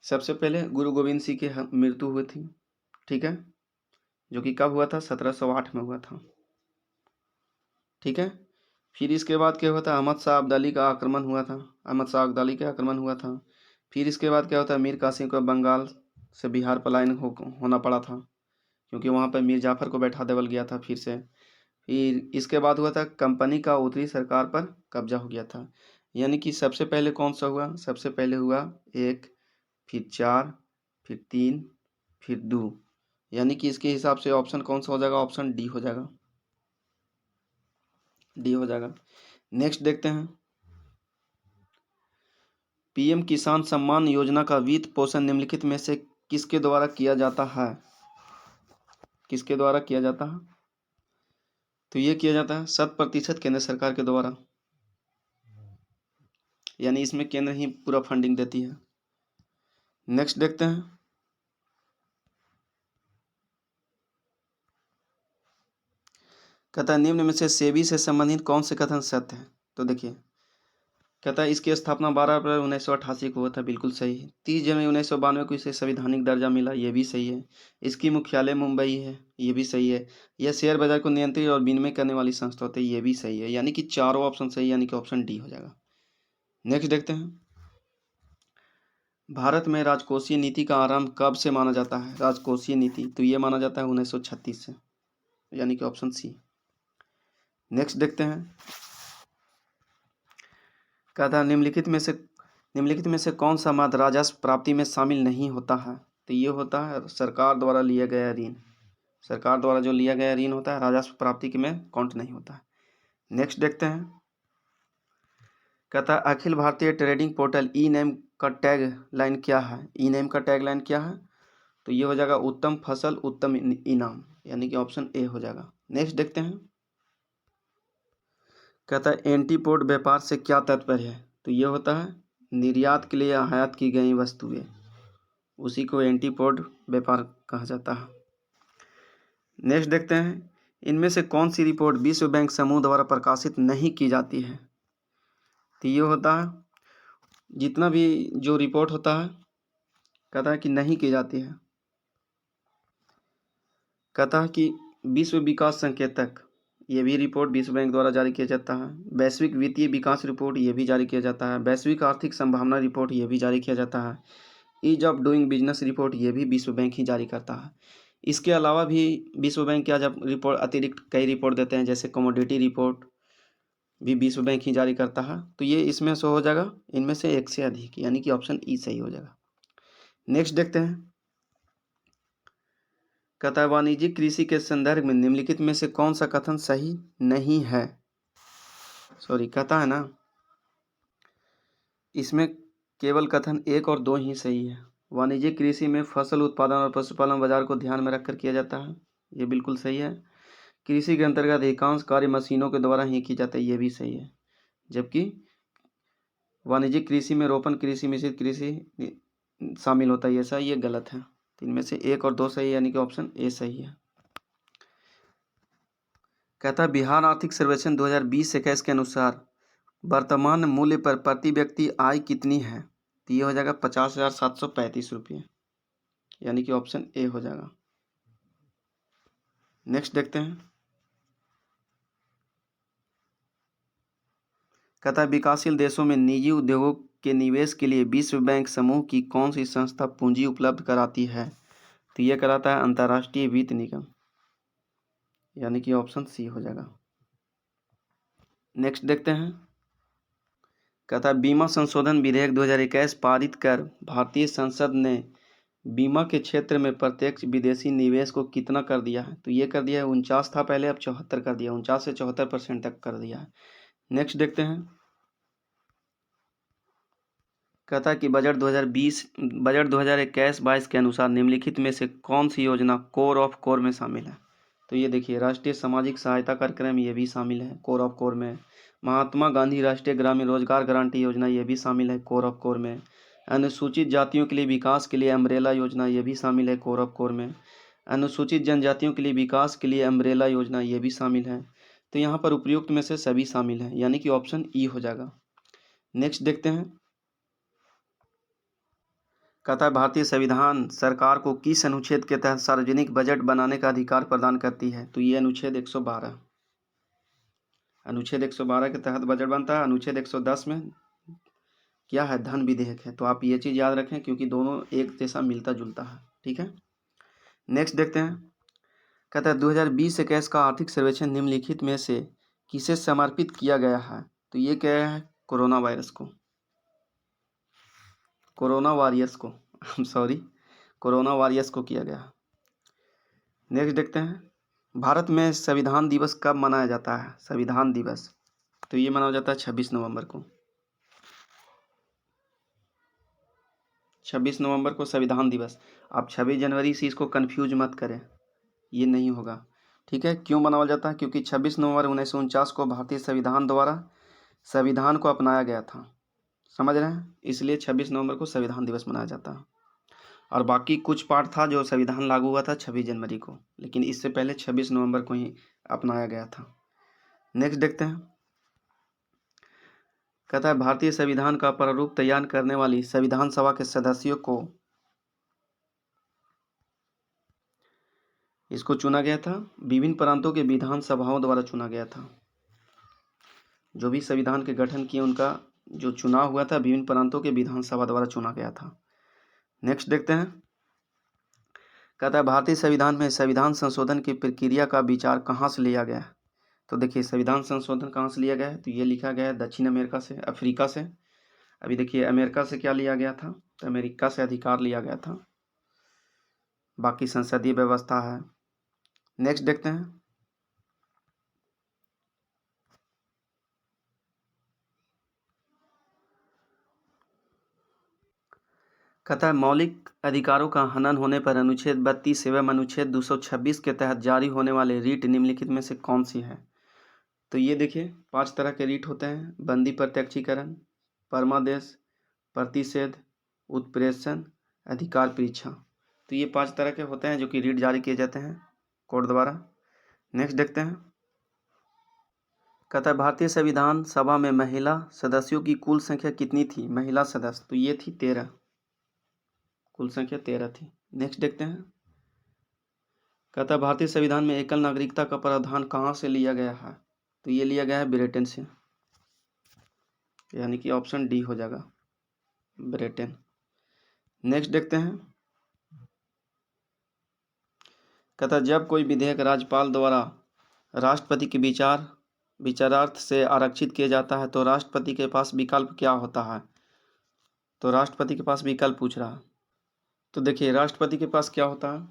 सबसे पहले गुरु गोविंद सिंह की मृत्यु हुई थी, ठीक है, जो कि कब हुआ था? 1708 में हुआ था, ठीक है। फिर इसके बाद क्या हुआ था? अहमद शाह अब्दाली का आक्रमण हुआ था, अहमद शाह अब्दाली का आक्रमण हुआ था। फिर इसके बाद क्या होता है? मीर कासिम को बंगाल से बिहार पलायन होना पड़ा था, क्योंकि वहाँ पर मीर जाफर को बैठा देवल गया था फिर से। फिर इसके बाद हुआ था कंपनी का उत्तरी सरकार पर कब्जा हो गया था। यानी कि सबसे पहले कौन सा हुआ? सबसे पहले हुआ 1, फिर 4, फिर 3, फिर 2, यानी कि इसके हिसाब से ऑप्शन कौन सा हो जाएगा? ऑप्शन डी हो जाएगा, डी हो जाएगा। नेक्स्ट देखते हैं। पीएम किसान सम्मान योजना का वित्त पोषण निम्नलिखित में से किसके द्वारा किया जाता है? किसके द्वारा किया जाता है? तो ये किया जाता है 100% केंद्र सरकार के द्वारा, यानी इसमें केंद्र ही पूरा फंडिंग देती है। नेक्स्ट देखते हैं। कहता है निम्न में से सेबी से संबंधित कौन से कथन सत्य है? तो देखिए, कहता है इसकी स्थापना 12 अप्रैल 1988 को हुआ था, बिल्कुल सही है। 30 जनवरी 1992 को इसे संवैधानिक दर्जा मिला, ये भी सही है। इसकी मुख्यालय मुंबई है, ये भी सही है। यह शेयर बाजार को नियंत्रित और विनिमय करने वाली संस्था होती है, ये भी सही है। यानी कि चारों ऑप्शन सही, यानी कि ऑप्शन डी हो जाएगा। नेक्स्ट देखते हैं। भारत में राजकोषीय नीति का आरंभ कब से माना जाता है? राजकोषीय नीति, तो ये माना जाता है 1936 से, यानी कि ऑप्शन सी। नेक्स्ट देखते हैं। कहता है निम्नलिखित में से कौन सा मद राजस्व प्राप्ति में शामिल नहीं होता है? तो ये होता है सरकार द्वारा लिया गया ऋण। सरकार द्वारा जो लिया गया ऋण होता है राजस्व प्राप्ति के में काउंट नहीं होता है। नेक्स्ट देखते हैं। कहता है Akhil Bharatiya trading portal e name का टैग लाइन क्या है? ई नेम का टैग लाइन क्या है? तो ये हो जाएगा उत्तम फसल उत्तम इनाम, यानी कि ऑप्शन ए हो जाएगा। नेक्स्ट देखते हैं। कहता है एंटीपोड व्यापार से क्या तात्पर्य है? तो ये होता है निर्यात के लिए आयात की गई वस्तुएं, उसी को एंटीपोड व्यापार कहा जाता है। नेक्स्ट देखते हैं। इनमें से कौन सी रिपोर्ट विश्व बैंक समूह द्वारा प्रकाशित नहीं की जाती है? तो ये होता है जितना भी जो रिपोर्ट होता है, कहता है कि नहीं की जाती है। कहता है कि विश्व विकास संकेतक, ये भी रिपोर्ट विश्व बैंक द्वारा जारी किया जाता है। वैश्विक वित्तीय विकास रिपोर्ट, ये भी जारी किया जाता है। वैश्विक आर्थिक संभावना रिपोर्ट, ये भी जारी किया जाता है। Ease of doing business report, ये भी विश्व बैंक ही जारी करता है। इसके अलावा भी विश्व बैंक क्या जब रिपोर्ट अतिरिक्त कई रिपोर्ट देते हैं, जैसे कमोडिटी रिपोर्ट भी विश्व बैंक ही जारी करता है। तो ये इसमें से हो जाएगा इनमें से एक से अधिक, यानी कि ऑप्शन ई सही हो जाएगा। नेक्स्ट देखते हैं। कहता है वाणिज्यिक कृषि के संदर्भ में निम्नलिखित में से कौन सा कथन सही नहीं है? कहता है ना इसमें केवल कथन 1 और 2 ही सही है। वाणिज्यिक कृषि में फसल उत्पादन और पशुपालन बाजार को ध्यान में रखकर किया जाता है, ये बिल्कुल सही है। कृषि के अंतर्गत अधिकांश कार्य मशीनों के द्वारा ही की जाती है, ये भी सही है। जबकि वाणिज्यिक कृषि में रोपण कृषि मिश्रित कृषि शामिल होता है, ऐसा ये गलत है। इनमें से 1 और 2 सही है, यानी कि ऑप्शन ए सही है। कहता है बिहार आर्थिक सर्वेक्षण 2020-21 के अनुसार वर्तमान मूल्य पर प्रति व्यक्ति आय कितनी है? तो ये हो जाएगा 50,735 रुपये, यानी कि ऑप्शन ए हो जाएगा। नेक्स्ट देखते हैं। कहता है विकासशील देशों में निजी उद्योगों के निवेश के लिए विश्व बैंक समूह की कौन सी संस्था पूंजी उपलब्ध कराती है? तो ये कराता है अंतर्राष्ट्रीय वित्त निगम, यानी कि ऑप्शन सी हो जाएगा। नेक्स्ट देखते हैं। कहता है बीमा संशोधन विधेयक 2021 पारित कर भारतीय संसद ने बीमा के क्षेत्र में प्रत्यक्ष विदेशी निवेश को कितना कर दिया है? तो ये कर दिया है 49 था पहले, अब 74 कर दिया, 49 से 74% तक कर दिया है। नेक्स्ट देखते हैं। कहता है कि बजट 2021-22 के अनुसार निम्नलिखित में से कौन सी योजना कोर ऑफ कोर में शामिल है? तो ये देखिए राष्ट्रीय सामाजिक सहायता कार्यक्रम, ये भी शामिल है कोर ऑफ कोर में। महात्मा गांधी राष्ट्रीय ग्रामीण रोजगार गारंटी योजना, ये भी शामिल है कोर ऑफ कोर में। अनुसूचित जातियों के लिए विकास के लिए अम्ब्रेला योजना, ये भी शामिल है कोर ऑफ कोर में। अनुसूचित जनजातियों के लिए विकास के लिए अम्ब्रेला योजना, ये भी शामिल है। तो यहाँ पर उपयुक्त में से सभी शामिल हैं, यानी कि ऑप्शन ई हो जाएगा। नेक्स्ट देखते हैं। कहता है भारतीय संविधान सरकार को किस अनुच्छेद के तहत सार्वजनिक बजट बनाने का अधिकार प्रदान करती है? तो ये अनुच्छेद 112, अनुच्छेद 112 के तहत बजट बनता है। अनुच्छेद 110 में क्या है? धन विधेयक है। तो आप ये चीज़ याद रखें क्योंकि दोनों एक जैसा मिलता जुलता है, ठीक है। नेक्स्ट देखते हैं। कहता है 2020-21 का आर्थिक सर्वेक्षण निम्नलिखित में से किसे समर्पित किया गया है? तो ये क्या है? कोरोना वायरस को, कोरोना वॉरियर्स को किया गया। नेक्स्ट देखते हैं। भारत में संविधान दिवस कब मनाया जाता है? संविधान दिवस, तो ये मनाया जाता है 26 नवंबर को। 26 नवंबर को संविधान दिवस। आप 26 जनवरी से इसको कन्फ्यूज मत करें, ये नहीं होगा। ठीक है, क्यों मनाया जाता है? क्योंकि 26 नवंबर 1949 को भारतीय संविधान द्वारा संविधान को अपनाया गया था, समझ रहे हैं, इसलिए 26 नवंबर को संविधान दिवस मनाया जाता है। और बाकी कुछ पार्ट था जो संविधान लागू हुआ था 26 जनवरी को, लेकिन इससे पहले 26 नवंबर को ही अपनाया गया था। नेक्स्ट देखते हैं। कहता है भारतीय संविधान का प्रारूप तैयार करने वाली संविधान सभा के सदस्यों को इसको चुना गया था, विभिन्न प्रांतों के विधान सभाओं द्वारा चुना गया था। जो भी संविधान के गठन किए उनका जो चुनाव हुआ था विभिन्न प्रांतों के विधानसभा द्वारा चुना गया था। नेक्स्ट देखते हैं। कहता है भारतीय संविधान में संविधान संशोधन की प्रक्रिया का विचार कहाँ से लिया गया है? तो देखिए संविधान संशोधन कहाँ से लिया गया है, तो ये लिखा गया है दक्षिण अमेरिका से, अफ्रीका से। अभी देखिए अमेरिका से क्या लिया गया था, तो अमेरिका से अधिकार लिया गया था, बाकी संसदीय व्यवस्था है। नेक्स्ट देखते हैं। कहता है मौलिक अधिकारों का हनन होने पर अनुच्छेद 32 एवं अनुच्छेद 226 के तहत जारी होने वाले रीट निम्नलिखित में से कौन सी है? तो ये देखिए 5 तरह के रीट होते हैं, बंदी प्रत्यक्षीकरण, परमादेश, प्रतिषेध, उत्प्रेषण, अधिकार परीक्षा। तो ये 5 तरह के होते हैं जो कि रीट जारी किए जाते हैं कोर्ट द्वारा। नेक्स्ट देखते हैं। कहता है भारतीय संविधान सभा में महिला सदस्यों की कुल संख्या कितनी थी? महिला सदस्य तो ये थी 13, कुल संख्या 13 थी। नेक्स्ट देखते हैं। कहता है भारतीय संविधान में एकल नागरिकता का प्रावधान कहाँ से लिया गया है? तो ये लिया गया है ब्रिटेन से, यानी कि ऑप्शन डी हो जाएगा, ब्रिटेन। नेक्स्ट देखते हैं। कहता है जब कोई विधेयक राज्यपाल द्वारा राष्ट्रपति के विचारार्थ से आरक्षित किया जाता है तो राष्ट्रपति के पास विकल्प क्या होता है? तो राष्ट्रपति के पास विकल्प पूछ रहा है, तो देखिए राष्ट्रपति के पास क्या होता है,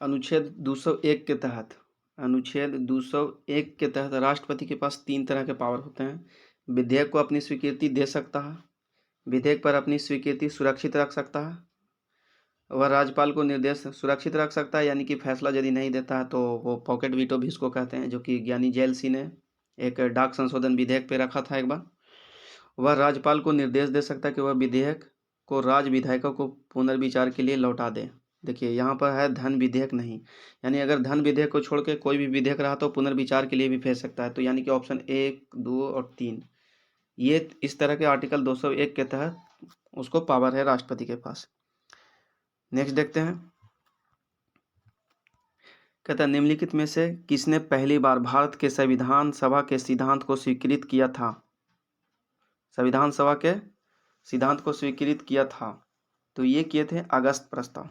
अनुच्छेद 201 के तहत, अनुच्छेद 201 के तहत राष्ट्रपति के पास 3 तरह के पावर होते हैं। विधेयक को अपनी स्वीकृति दे सकता है, विधेयक पर अपनी स्वीकृति सुरक्षित रख सकता है, वह राज्यपाल को निर्देश सुरक्षित रख सकता है, यानी कि फैसला यदि नहीं देता है तो वो पॉकेट वीटो भी इसको कहते हैं, जो कि ज्ञानी जेल सिंह ने एक डाक संशोधन विधेयक पे रखा था एक बार। वह राज्यपाल को निर्देश दे सकता है कि वह विधेयक को राज्य विधायकों को पुनर्विचार के लिए लौटा दे। देखिए यहाँ पर है धन विधेयक नहीं, यानी अगर धन विधेयक को छोड़ के कोई भी विधेयक रहा तो पुनर्विचार के लिए भी भेज सकता है। तो यानी कि ऑप्शन 1, 2 और 3 ये इस तरह के आर्टिकल 201 के तहत उसको पावर है राष्ट्रपति के पास। नेक्स्ट देखते हैं। कहता है निम्नलिखित में से किसने पहली बार भारत के संविधान सभा के सिद्धांत को स्वीकृत किया था? संविधान सभा के सिद्धांत को स्वीकृत किया था, तो ये किए थे अगस्त प्रस्ताव,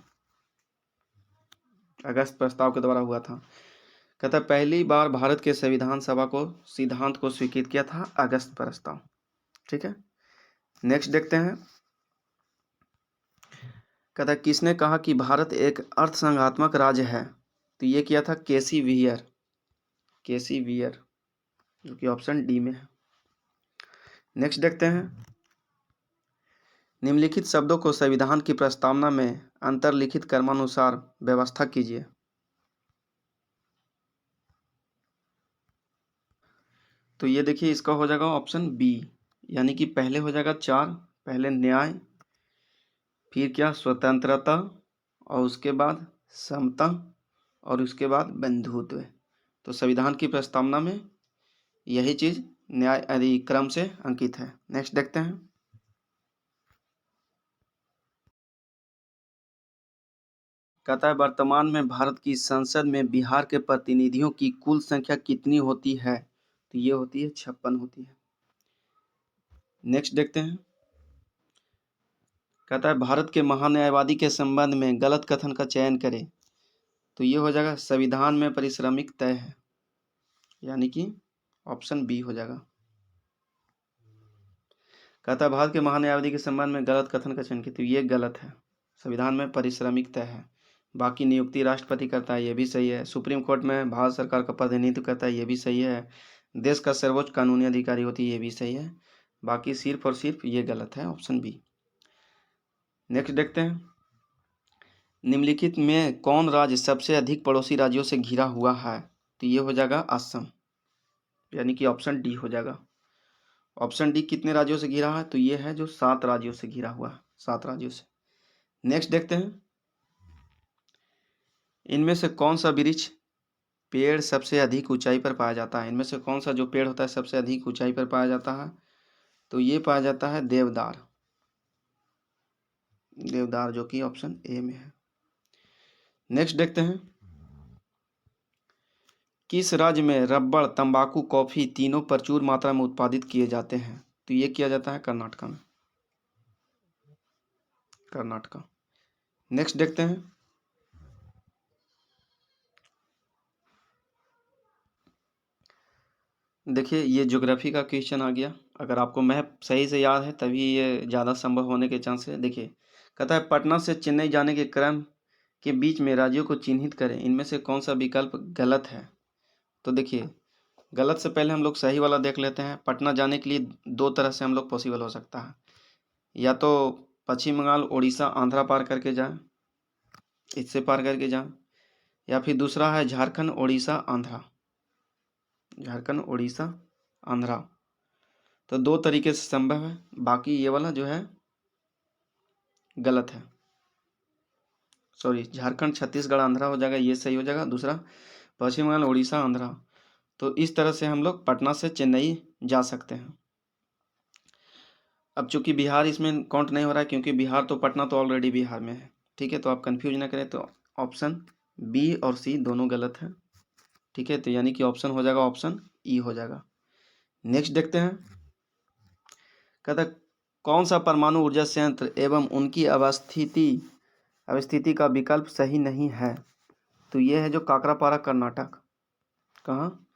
अगस्त प्रस्ताव के द्वारा हुआ था। कहता है पहली बार भारत के संविधान सभा को सिद्धांत को स्वीकृत किया था अगस्त प्रस्ताव। ठीक है, नेक्स्ट देखते हैं। कहता है किसने कहा कि भारत एक अर्थसंघात्मक राज्य है? तो ये किया था केसी वियर, केसी वियर, जो कि ऑप्शन डी में है। नेक्स्ट देखते हैं। निम्नलिखित शब्दों को संविधान की प्रस्तावना में अंतर्लिखित क्रमानुसार व्यवस्था कीजिए। तो ये देखिए इसका हो जाएगा ऑप्शन बी, यानी कि पहले हो जाएगा 4, पहले न्याय, फिर क्या स्वतंत्रता, और उसके बाद समता, और उसके बाद बंधुत्व। तो संविधान की प्रस्तावना में यही चीज न्याय आदि क्रम से अंकित है। नेक्स्ट देखते हैं। कहता है वर्तमान में भारत की संसद में बिहार के प्रतिनिधियों की कुल संख्या कितनी होती है? तो ये होती है 56 होती है। नेक्स्ट देखते हैं। कहता है भारत के महान्यायवादी के संबंध में गलत कथन का चयन करें। तो ये हो जाएगा संविधान में पारिश्रमिक तय है, यानी कि ऑप्शन बी हो जाएगा। कहता है भारत के महान्यायवादी के संबंध में गलत कथन का चयन किया, तो ये गलत है, संविधान में पारिश्रमिक तय है। बाकी नियुक्ति राष्ट्रपति करता है, ये भी सही है। सुप्रीम कोर्ट में भारत सरकार का प्रतिनिधित्व करता है, ये भी सही है। देश का सर्वोच्च कानूनी अधिकारी होती है, ये भी सही है। बाकी सिर्फ और सिर्फ ये गलत है, ऑप्शन बी। नेक्स्ट देखते हैं, निम्नलिखित में कौन राज्य सबसे अधिक पड़ोसी राज्यों से घिरा हुआ है? तो ये हो जाएगा असम, यानी कि ऑप्शन डी हो जाएगा। ऑप्शन डी कितने राज्यों से घिरा है? तो ये है जो 7 राज्यों से घिरा हुआ है, 7 राज्यों से। नेक्स्ट देखते हैं, इनमें से कौन सा वृक्ष पेड़ सबसे अधिक ऊंचाई पर पाया जाता है? इनमें से कौन सा जो पेड़ होता है सबसे अधिक ऊंचाई पर पाया जाता है? तो ये पाया जाता है देवदार, देवदार जो कि ऑप्शन ए में है। नेक्स्ट देखते हैं, किस राज्य में रबड़, तंबाकू, कॉफी तीनों प्रचुर मात्रा में उत्पादित किए जाते हैं? तो ये किया जाता है कर्नाटका में, कर्नाटका। नेक्स्ट देखते हैं, देखिए ये ज्योग्राफी का क्वेश्चन आ गया। अगर आपको मैप सही से याद है तभी ये ज़्यादा संभव होने के चांस है। देखिए कहता है पटना से चेन्नई जाने के क्रम के बीच में राज्यों को चिन्हित करें, इनमें से कौन सा विकल्प गलत है? तो देखिए गलत से पहले हम लोग सही वाला देख लेते हैं। पटना जाने के लिए 2 तरह से हम लोग पॉसिबल हो सकता है, या तो पश्चिम बंगाल, उड़ीसा, आंध्रा पार करके जाएं, इससे पार करके जाएं, या फिर दूसरा है झारखंड, उड़ीसा, आंध्रा, झारखंड, उड़ीसा, आंध्रा। तो 2 तरीके से संभव है, बाकी ये वाला जो है गलत है। सॉरी, झारखंड, छत्तीसगढ़, आंध्रा हो जाएगा, ये सही हो जाएगा। दूसरा पश्चिम बंगाल, उड़ीसा, आंध्रा। तो इस तरह से हम लोग पटना से चेन्नई जा सकते हैं। अब चूंकि बिहार इसमें काउंट नहीं हो रहा है, क्योंकि बिहार तो पटना तो ऑलरेडी बिहार में है, ठीक है। तो आप कंफ्यूज ना करें, तो ऑप्शन बी और सी दोनों गलत है, ठीक है। तो यानी कि ऑप्शन हो जाएगा, ऑप्शन ई हो जाएगा। नेक्स्ट देखते हैं, कहता है कौन सा परमाणु ऊर्जा संयंत्र एवं उनकी अवस्थिति का विकल्प सही नहीं है? तो ये है जो काकरापारा, कर्नाटक। कहाँ?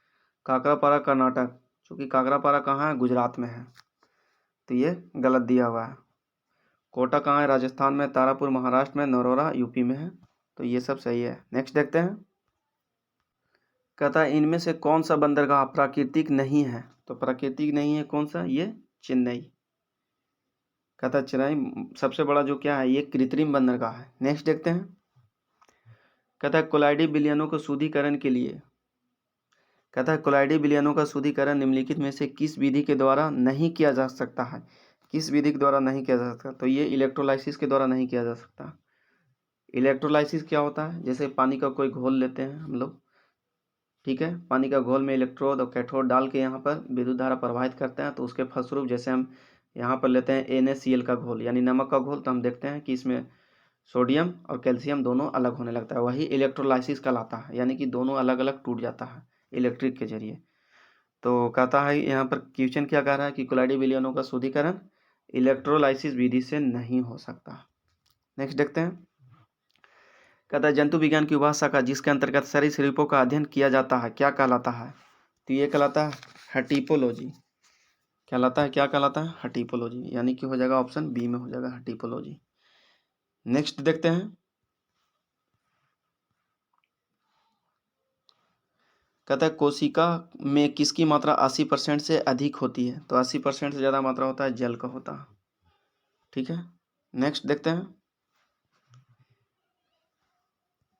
काकरापारा, कर्नाटक। चूँकि काकरापारा कहाँ है? गुजरात में है, तो ये गलत दिया हुआ है। कोटा कहाँ है? राजस्थान में। तारापुर महाराष्ट्र में। नरोरा यूपी में है, तो ये सब सही है। नेक्स्ट देखते हैं, कहता है इनमें से कौन सा बंदरगाह प्राकृतिक नहीं है? तो प्राकृतिक नहीं है कौन सा? ये चेन्नई। कहता है चेन्नई सबसे बड़ा जो क्या है, ये कृत्रिम बंदरगाह है। नेक्स्ट देखते हैं, कहता है कोलाइडी विलयनों को शुद्धिकरण के लिए, कहता है कोलाइडी विलयनों का शुद्धिकरण निम्नलिखित में से किस विधि के द्वारा नहीं किया जा सकता है? किस विधि के द्वारा नहीं किया जा सकता? तो ये इलेक्ट्रोलाइसिस के द्वारा नहीं किया जा सकता। इलेक्ट्रोलाइसिस क्या होता है? जैसे पानी का कोई घोल लेते हैं हम लोग, ठीक है। पानी का घोल में इलेक्ट्रोड और कैथोड डाल के यहाँ पर विद्युत धारा प्रवाहित करते हैं, तो उसके फलस्वरूप जैसे हम यहाँ पर लेते हैं NaCl का घोल, यानी नमक का घोल, तो हम देखते हैं कि इसमें सोडियम और कैल्शियम दोनों अलग होने लगता है, वही इलेक्ट्रोलाइसिस कहलाता है। यानी कि दोनों अलग अलग टूट जाता है इलेक्ट्रिक के जरिए। तो कहता है यहाँ पर क्वेश्चन क्या कह रहा है कि कोलाइडी विलयनों का शुद्धिकरण इलेक्ट्रोलाइसिस विधि से नहीं हो सकता। नेक्स्ट देखते हैं, कहता है जंतु विज्ञान की वह शाखा जिसके अंतर्गत सरीसृपों का अध्ययन किया जाता है क्या कहलाता है? तो ये कहलाता है हर्टिपोलॉजी। कहलाता है, क्या कहलाता है? हर्टिपोलॉजी, यानी कि हो जाएगा ऑप्शन बी में हो जाएगा हर्टिपोलॉजी। नेक्स्ट देखते हैं, कहता है कोशिका में किसकी मात्रा 80% से अधिक होती है? तो 80% से ज़्यादा मात्रा होता है जल का होता है, ठीक है। नेक्स्ट देखते हैं,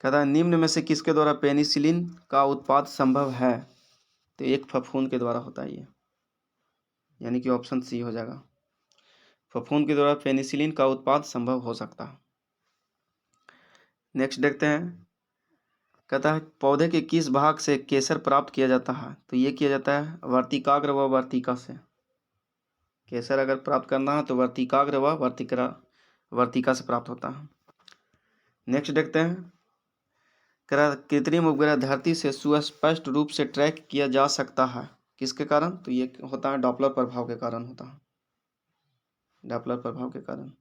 कहता है निम्न में से किसके द्वारा पेनिसिलिन का उत्पाद संभव है? तो एक फफूंद के द्वारा होता है ये, यानी कि ऑप्शन सी हो जाएगा। फफूंद के द्वारा पेनिसिलिन का उत्पाद संभव हो सकता है। नेक्स्ट देखते हैं, कहता है पौधे के किस भाग से केसर प्राप्त किया जाता है? तो ये किया जाता है वर्तिकाग्र व वर्तिका से। केसर अगर प्राप्त करना है तो वर्तिकाग्र व वर्तिका से प्राप्त होता है। नेक्स्ट देखते हैं, कृत्रिम उपग्रह धरती से सुस्पष्ट रूप से ट्रैक किया जा सकता है किसके कारण? तो ये होता है डॉपलर प्रभाव के कारण होता है, डॉपलर प्रभाव के कारण।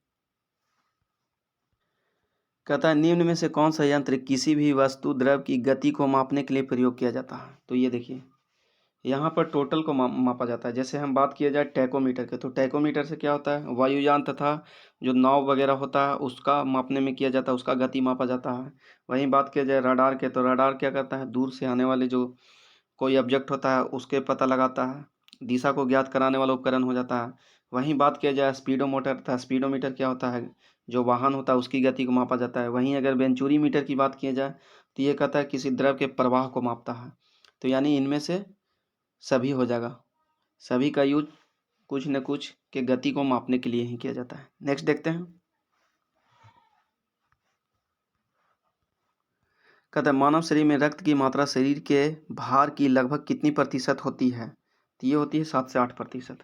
कहता है निम्न में से कौन सा यंत्र किसी भी वस्तु द्रव की गति को मापने के लिए प्रयोग किया जाता है? तो ये देखिए यहाँ पर टोटल को मापा जाता है। जैसे हम बात किया जाए टैकोमीटर के, तो टैकोमीटर से क्या होता है? वायुयान तथा जो नाव वगैरह होता है उसका मापने में किया जाता है, उसका गति मापा जाता है। वहीं बात किया जाए रडार के, तो रडार क्या करता है? दूर से आने वाले जो कोई ऑब्जेक्ट होता है उसके पता लगाता है, दिशा को ज्ञात कराने वाला उपकरण हो जाता है। वहीं बात किया जाए स्पीडोमीटर, तथा स्पीडोमीटर क्या होता है? जो वाहन होता है उसकी गति को मापा जाता है। वहीं अगर वेंचुरी मीटर की बात की जाए तो ये कहता है किसी द्रव के प्रवाह को मापता है। तो यानी इनमें से सभी हो जाएगा, सभी का यूज कुछ न कुछ के गति को मापने के लिए ही किया जाता है। नेक्स्ट देखते हैं। कहता है मानव शरीर में रक्त की मात्रा शरीर के भार की लगभग कितनी प्रतिशत होती है? तो ये होती है 7 से 8%।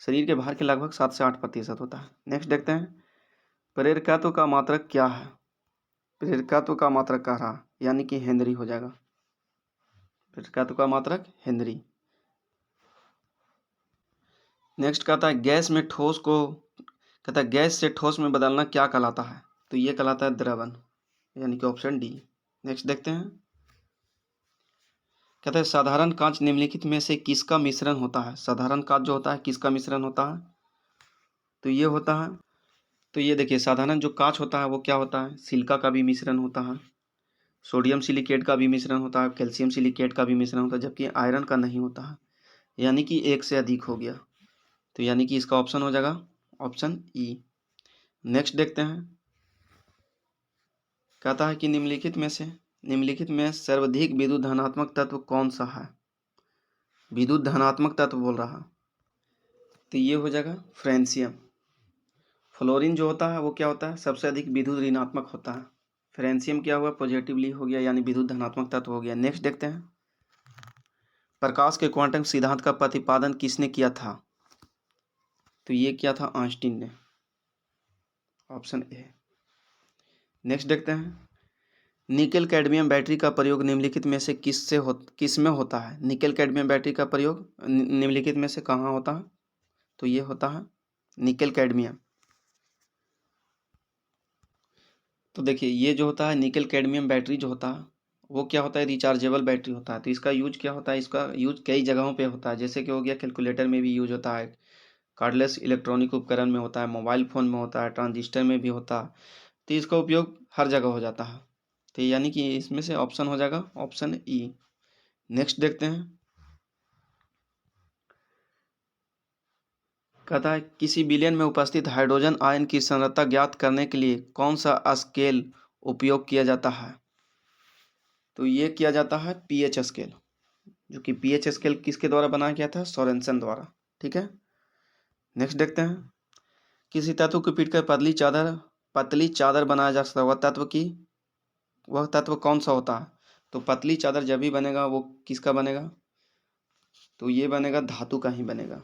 शरीर के भार के लगभग 7 से 8% होता है। नेक्स्ट देखते हैं। प्रेरकत्व का मात्रक क्या है? प्रेरकत्व का मात्रक कह रहा यानी कि हेनरी हो जाएगा। प्रेरकत्व का मात्रक हेनरी। नेक्स्ट कहता है गैस में ठोस को, कहता है गैस से ठोस में बदलना क्या कहलाता है? तो ये कहलाता है द्रवन, यानी कि ऑप्शन डी। नेक्स्ट देखते हैं। कहता है साधारण कांच निम्नलिखित में से किसका मिश्रण होता है? साधारण कांच जो होता है किसका मिश्रण होता है? तो ये होता है, तो ये देखिए साधारण जो कांच होता है वो क्या होता है? सिलिका का भी मिश्रण होता है, सोडियम सिलिकेट का भी मिश्रण होता है, कैल्शियम सिलिकेट का भी मिश्रण होता है, जबकि आयरन का नहीं होता है, यानी कि एक से अधिक हो गया। तो यानी कि इसका ऑप्शन हो जाएगा ऑप्शन ई। नेक्स्ट देखते हैं। कहता है कि निम्नलिखित में सर्वाधिक विद्युत धनात्मक तत्व कौन सा है? विद्युत धनात्मक तत्व बोल रहा, तो ये हो जाएगा फ्रेंशियम। फ्लोरीन जो होता है वो क्या होता है? सबसे अधिक विद्युत ऋणात्मक होता है। फ्रेंशियम क्या हुआ? पॉजिटिवली हो गया, यानी विद्युत धनात्मक तत्व हो गया। नेक्स्ट देखते हैं। प्रकाश के क्वांटम सिद्धांत का प्रतिपादन किसने किया था? तो ये किया था आइंस्टीन ने, ऑप्शन ए। नेक्स्ट देखते हैं। निकेल कैडमियम बैटरी का प्रयोग निम्नलिखित में से किस में होता है? निकेल कैडमियम बैटरी का प्रयोग निम्नलिखित में से कहाँ होता है? तो ये होता है निकेल कैडमियम। तो देखिए ये जो होता है निकेल कैडमियम बैटरी जो होता है वो क्या होता है? रिचार्जेबल बैटरी होता है। तो इसका यूज क्या होता है? इसका यूज कई जगहों पे होता है, जैसे कि हो गया कैलकुलेटर में भी यूज होता है, कार्डलेस इलेक्ट्रॉनिक उपकरण में होता है, मोबाइल फ़ोन में होता है, ट्रांजिस्टर में भी होता है। तो इसका उपयोग हर जगह हो जाता है। तो यानी कि इसमें से ऑप्शन हो जाएगा ऑप्शन ई। नेक्स्ट देखते हैं। कहता है किसी विलयन में उपस्थित हाइड्रोजन आयन की सांद्रता ज्ञात करने के लिए कौन सा स्केल उपयोग किया जाता है? तो ये किया जाता है पीएच स्केल, जो कि पीएच स्केल किसके द्वारा बनाया गया था? सोरेनसन द्वारा। ठीक है। नेक्स्ट देखते हैं। किसी तत्व को पीट कर पतली चादर बनाया जा सकता है, वह तत्व कौन सा होता है? तो पतली चादर जब भी बनेगा वो किसका बनेगा? तो ये बनेगा धातु का ही बनेगा।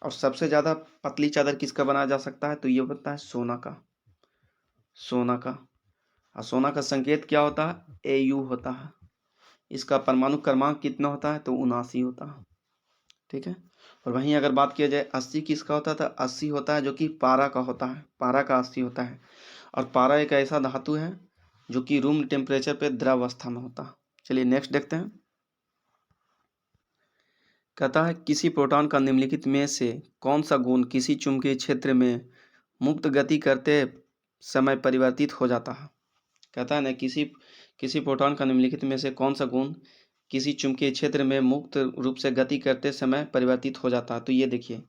और सबसे ज़्यादा पतली चादर किसका बनाया जा सकता है? तो ये होता है सोना का। और सोना का संकेत क्या होता है? Au होता है। इसका परमाणु क्रमांक कितना होता है? तो 79 होता है। ठीक है। और वहीं अगर बात किया जाए 80 किसका होता है? तो 80 होता है जो कि पारा का होता है, पारा का 80 होता है। और पारा एक ऐसा धातु है जो कि रूम टेम्परेचर पे द्रव अवस्था में होता है। चलिए नेक्स्ट देखते हैं। कहता है किसी प्रोटॉन का निम्नलिखित में से कौन सा गुण किसी चुंबकीय क्षेत्र में मुक्त गति करते समय परिवर्तित हो जाता है? कहता है ना किसी प्रोटॉन का निम्नलिखित में से कौन सा गुण किसी चुंबकीय क्षेत्र में मुक्त रूप से गति करते समय परिवर्तित हो जाता है? तो ये देखिए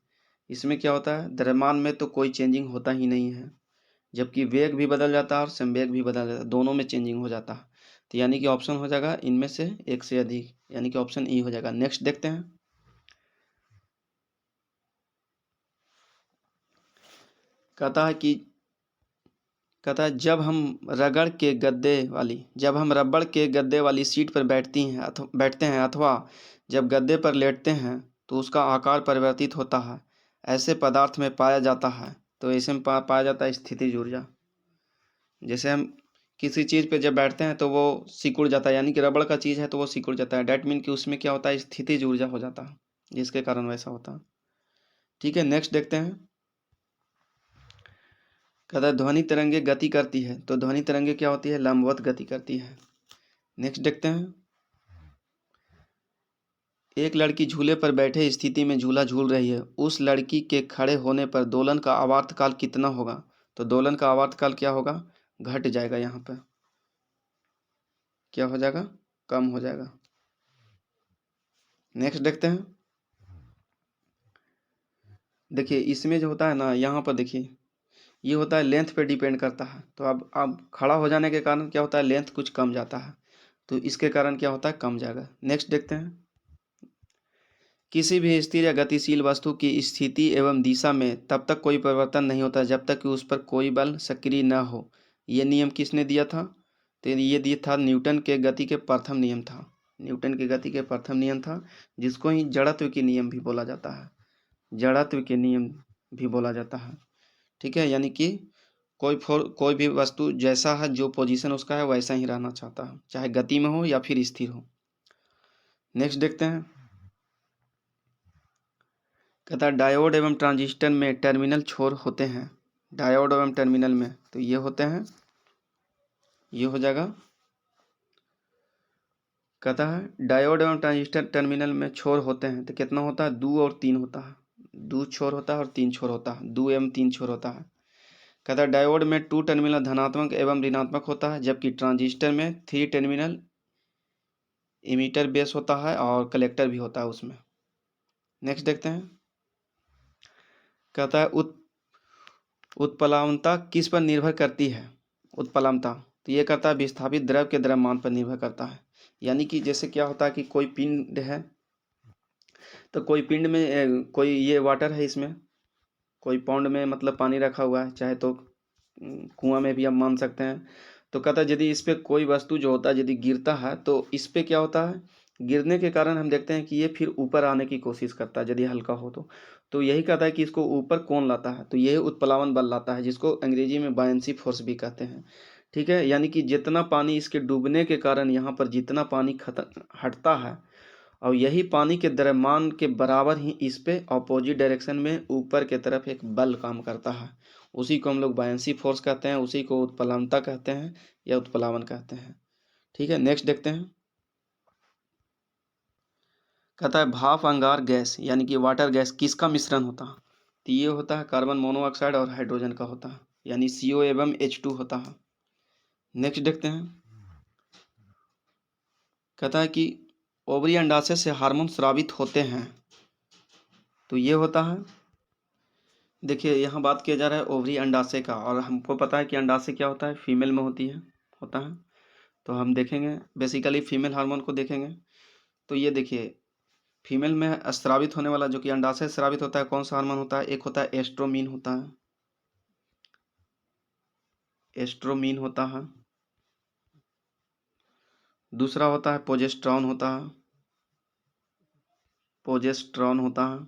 इसमें क्या होता है? द्रव्यमान में तो कोई चेंजिंग होता ही नहीं है, जबकि वेग भी बदल जाता है और संवेग भी बदल जाता है, दोनों में चेंजिंग हो जाता है। तो यानी कि ऑप्शन हो जाएगा इनमें से एक से अधिक, यानी कि ऑप्शन ई हो जाएगा। नेक्स्ट देखते हैं। कहता है कि कहता है जब हम रबड़ के गद्दे वाली सीट पर बैठते हैं अथवा जब गद्दे पर लेटते हैं तो उसका आकार परिवर्तित होता है, ऐसे पदार्थ में पाया जाता है। तो ऐसे में पाया जाता है स्थितिज ऊर्जा। जैसे हम किसी चीज़ पे जब बैठते हैं तो वो सिकुड़ जाता है, यानी कि रबड़ का चीज़ है तो वो सिकुड़ जाता है, डैट मीन कि उसमें क्या होता है? स्थितिज ऊर्जा हो जाता है, जिसके कारण वैसा होता है। ठीक है। नेक्स्ट देखते हैं। कहता है ध्वनि तरंगे गति करती है, तो ध्वनि तरंगे क्या होती है? लंबवत गति करती है। नेक्स्ट देखते हैं। एक लड़की झूले पर बैठे स्थिति में झूला झूल रही है, उस लड़की के खड़े होने पर दोलन का आवर्तकाल कितना होगा? तो दोलन का आवर्तकाल क्या होगा? घट जाएगा, यहाँ पर क्या हो जाएगा? कम हो जाएगा। नेक्स्ट देखते हैं। देखिए इसमें जो होता है ना, यहाँ पर देखिए ये होता है लेंथ पे डिपेंड करता है। तो अब खड़ा हो जाने के कारण क्या होता है, लेंथ कुछ कम जाता है, तो इसके कारण क्या होता है, कम जाएगा। नेक्स्ट देखते हैं। किसी भी स्थिर या गतिशील वस्तु की स्थिति एवं दिशा में तब तक कोई परिवर्तन नहीं होता जब तक कि उस पर कोई बल सक्रिय न हो। ये नियम किसने दिया था, तो ये दिया था न्यूटन के गति के प्रथम नियम था। न्यूटन के गति के प्रथम नियम था, जिसको ही जड़त्व के नियम भी बोला जाता है। जड़त्व के नियम भी बोला जाता है। ठीक है, यानी कि कोई भी वस्तु जैसा है, जो पोजीशन उसका है वैसा ही रहना चाहता है, चाहे गति में हो या फिर स्थिर हो। नेक्स्ट देखते हैं। कहता है डायोड एवं ट्रांजिस्टर में टर्मिनल छोर होते हैं। डायोड एवं टर्मिनल में तो ये होते हैं, ये हो जाएगा। कहता है डायोड एवं ट्रांजिस्टर टर्मिनल में छोर होते हैं, तो कितना होता है, 2 और 3 होता है। 2 छोर होता है और 3 छोर होता है, 2 एवं 3 छोर होता है। कहता है डायोड में 2 टर्मिनल धनात्मक एवं ऋणात्मक होता है, जबकि ट्रांजिस्टर में 3 टर्मिनल इमीटर बेस होता है और कलेक्टर भी होता है उसमें। नेक्स्ट देखते हैं। कहता है उत्प्लावनता किस पर निर्भर करती है। उत्प्लावनता तो ये करता है विस्थापित द्रव के द्रव्यमान पर निर्भर करता है। यानी कि जैसे क्या होता है कि कोई पिंड है, तो कोई पिंड में कोई ये वाटर है, इसमें कोई पौंड में मतलब पानी रखा हुआ है, चाहे तो कुआं में भी हम मान सकते हैं। तो कहता है यदि इस पे कोई वस्तु जो होता है यदि गिरता है, तो इस पे क्या होता है, गिरने के कारण हम देखते हैं कि ये फिर ऊपर आने की कोशिश करता है यदि हल्का हो तो यही कहता है कि इसको ऊपर कौन लाता है, तो यही उत्प्लावन बल लाता है, जिसको अंग्रेजी में बायंसी फोर्स भी कहते हैं। ठीक है, यानी कि जितना पानी इसके डूबने के कारण यहाँ पर जितना पानी हटता है, और यही पानी के द्रव्यमान के बराबर ही इस पे अपोजिट डायरेक्शन में ऊपर के तरफ एक बल काम करता है। उसी को हम लोग बायंसी फोर्स कहते हैं, उसी को उत्प्लावनता कहते हैं या उत्प्लावन कहते हैं। ठीक है, नेक्स्ट देखते हैं। कहता है भाप अंगार गैस यानी कि वाटर गैस किसका मिश्रण होता है, तो ये होता है कार्बन मोनोऑक्साइड और हाइड्रोजन का होता है, यानी CO एवं H2 होता है। नेक्स्ट देखते हैं। कहता है कि ओवरी अंडाशय से हार्मोन स्रावित होते हैं, तो ये होता है, देखिए यहाँ बात किया जा रहा है ओवरी अंडाशय का, और हमको पता है कि अंडाशय क्या होता है, फीमेल में होता है। तो हम देखेंगे बेसिकली फीमेल हार्मोन को देखेंगे। तो ये देखिए फीमेल में स्रावित होने वाला जो कि अंडाशय से स्रावित होता है, कौन सा हार्मोन होता है, एक होता है एस्ट्रोमीन होता है, एस्ट्रोमीन होता है। दूसरा होता है प्रोजेस्टेरॉन होता है, प्रोजेस्टेरॉन होता है,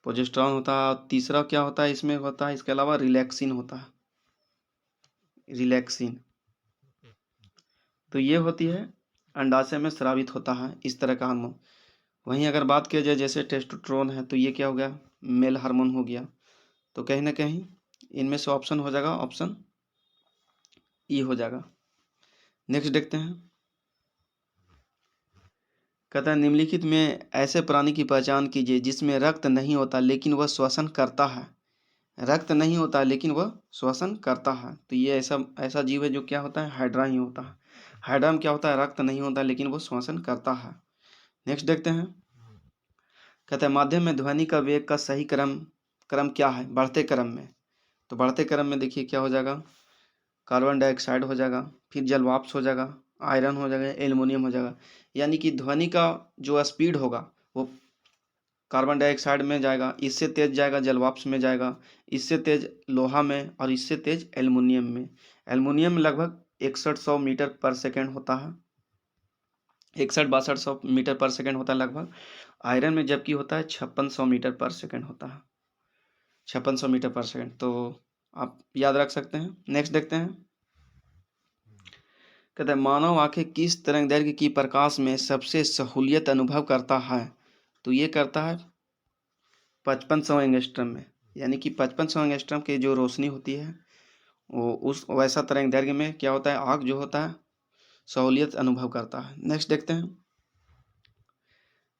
प्रोजेस्टेरॉन होता है। और तीसरा क्या होता है इसमें होता है, इसके अलावा रिलैक्सिन होता है, रिलैक्सिन। तो ये होती है अंडाशय में स्रावित होता है इस तरह का हार्मोन। वहीं अगर बात किया जाए जैसे टेस्टोस्टेरोन है, तो ये क्या हो गया, मेल हार्मोन हो गया। तो कहीं ना कहीं इनमें से ऑप्शन हो जाएगा, ऑप्शन ई हो जाएगा। नेक्स्ट देखते हैं। कहता है निम्नलिखित में ऐसे प्राणी की पहचान कीजिए जिसमें रक्त नहीं होता लेकिन वह श्वसन करता है। रक्त नहीं होता लेकिन वह श्वसन करता है, तो ये ऐसा ऐसा जीव है जो क्या होता है, हाइड्रा ही होता है। हाइड्रा में क्या होता है, रक्त नहीं होता लेकिन वो श्वसन करता है। नेक्स्ट देखते हैं। कहता है माध्यम में ध्वनि का वेग का सही क्रम क्रम क्या है, बढ़ते क्रम में। तो बढ़ते क्रम में देखिए क्या हो जाएगा, कार्बन डाइऑक्साइड हो जाएगा, फिर जलवाष्प हो जाएगा, आयरन हो जाएगा, एल्युमिनियम हो जाएगा। यानी कि ध्वनि का जो स्पीड होगा वो कार्बन डाइऑक्साइड में जाएगा, इससे तेज जाएगा जलवाष्प में जाएगा, इससे तेज लोहा में, और इससे तेज एल्युमिनियम में। एल्युमिनियम में लगभग 6100 मीटर पर सेकेंड होता है, 61-6200 मीटर पर सेकेंड होता है लगभग। आयरन में जबकि होता है 5600 मीटर पर सेकेंड होता है, 5600 मीटर पर सेकेंड। तो आप याद रख सकते हैं। नेक्स्ट देखते हैं। कहते हैं मानव आंखें किस तरंग दैर्घ्य की प्रकाश में सबसे सहूलियत अनुभव करता है, तो ये करता है 5500 एंगस्ट्रम में। यानी कि 5500 एंगस्ट्रम की जो रोशनी होती है वो उस वैसा तरंग दैर्घ्य में क्या होता है, आँख जो होता है सहूलियत अनुभव करता है। नेक्स्ट देखते हैं।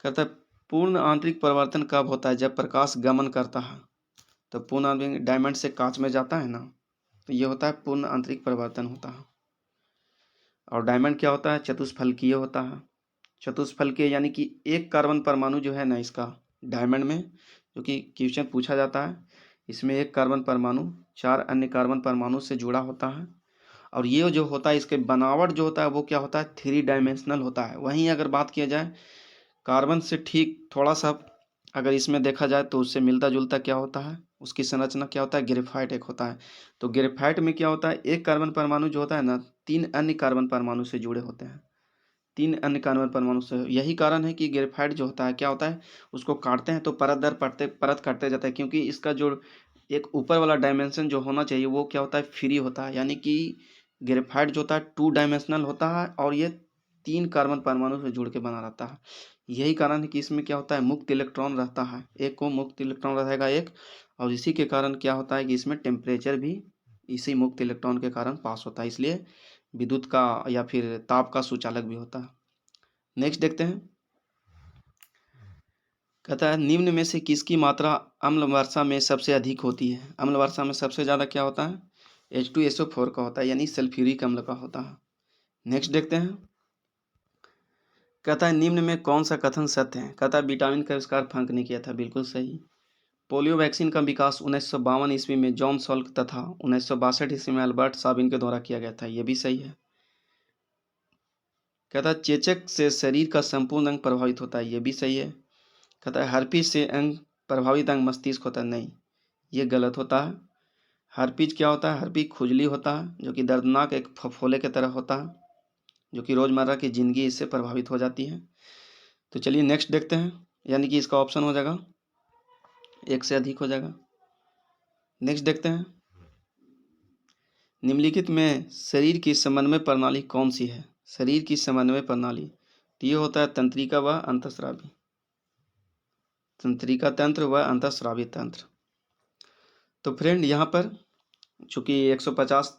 कहता है पूर्ण आंतरिक परिवर्तन कब होता है, जब प्रकाश गमन करता है। तो पूर्ण आंतरिक डायमंड से कांच में जाता है ना, तो ये होता है पूर्ण आंतरिक परिवर्तन होता है। और डायमंड क्या होता है, चतुष्फलकीय होता है। चतुष्फलकीय यानी कि एक कार्बन परमाणु जो है ना इसका डायमंड में, जो कि क्वेश्चन पूछा जाता है इसमें एक कार्बन परमाणु 4 अन्य कार्बन परमाणु से जुड़ा होता है। और ये जो होता है इसके बनावट जो होता है वो क्या होता है 3 डायमेंशनल होता है। वहीं अगर बात किया जाए कार्बन से ठीक थोड़ा सा अगर इसमें देखा जाए तो उससे मिलता जुलता क्या होता है, उसकी संरचना क्या होता है, ग्रेफाइट एक होता है। तो ग्रेफाइट में क्या होता है एक कार्बन परमाणु जो होता है ना 3 अन्य कार्बन परमाणु से जुड़े होते हैं, 3 अन्य कार्बन परमाणु से। यही कारण है कि ग्रेफाइट जो होता है क्या होता है उसको काटते हैं तो परत दर परत काटते जाता है, क्योंकि इसका जो एक ऊपर वाला डायमेंशन जो होना चाहिए वो क्या होता है फ्री होता है। यानी कि ग्रेफाइट जो होता है 2 डायमेंशनल होता है और ये 3 कार्बन परमाणु से जुड़ के बना रहता है। यही कारण है कि इसमें क्या होता है मुक्त इलेक्ट्रॉन रहता है, एक को मुक्त इलेक्ट्रॉन रहेगा एक। और इसी के कारण क्या होता है कि इसमें टेम्परेचर भी इसी मुक्त इलेक्ट्रॉन के कारण पास होता है, इसलिए विद्युत का या फिर ताप का सुचालक भी होता है। नेक्स्ट देखते हैं। कहता है निम्न में से किसकी मात्रा अम्ल वर्षा में सबसे अधिक होती है। अम्ल वर्षा में सबसे ज़्यादा क्या होता है H2SO4 का होता है, यानी सल्फ्यूरिक अम्ल का होता है। नेक्स्ट देखते हैं। कहता है निम्न में कौन सा कथन सत्य है। कहता है विटामिन का आविष्कार फंक ने किया था, बिल्कुल सही। पोलियो वैक्सीन का विकास 1952 ईस्वी में जॉन सॉल्क तथा 1962 ईस्वी में अल्बर्ट साबिन के द्वारा किया गया था, यह भी सही है। कहता है चेचक से शरीर का संपूर्ण अंग प्रभावित होता है, यह भी सही है। कहता है हर्पीज से अंग प्रभावित अंग मस्तिष्क होता है, नहीं, ये गलत होता है। हर्पीज क्या होता है, हर्पी खुजली होता है जो कि दर्दनाक एक फफोले की तरह होता है, जो कि रोज़मर्रा की ज़िंदगी इससे प्रभावित हो जाती है। तो चलिए नेक्स्ट देखते हैं, यानी कि इसका ऑप्शन हो जाएगा एक से अधिक हो जाएगा। नेक्स्ट देखते हैं। निम्नलिखित में शरीर की समन्वय प्रणाली कौन सी है। शरीर की समन्वय प्रणाली तो ये होता है तंत्रिका व अंतःस्रावी, तंत्रिका तंत्र व अंतःस्रावी तंत्र। तो फ्रेंड यहाँ पर चूँकि 150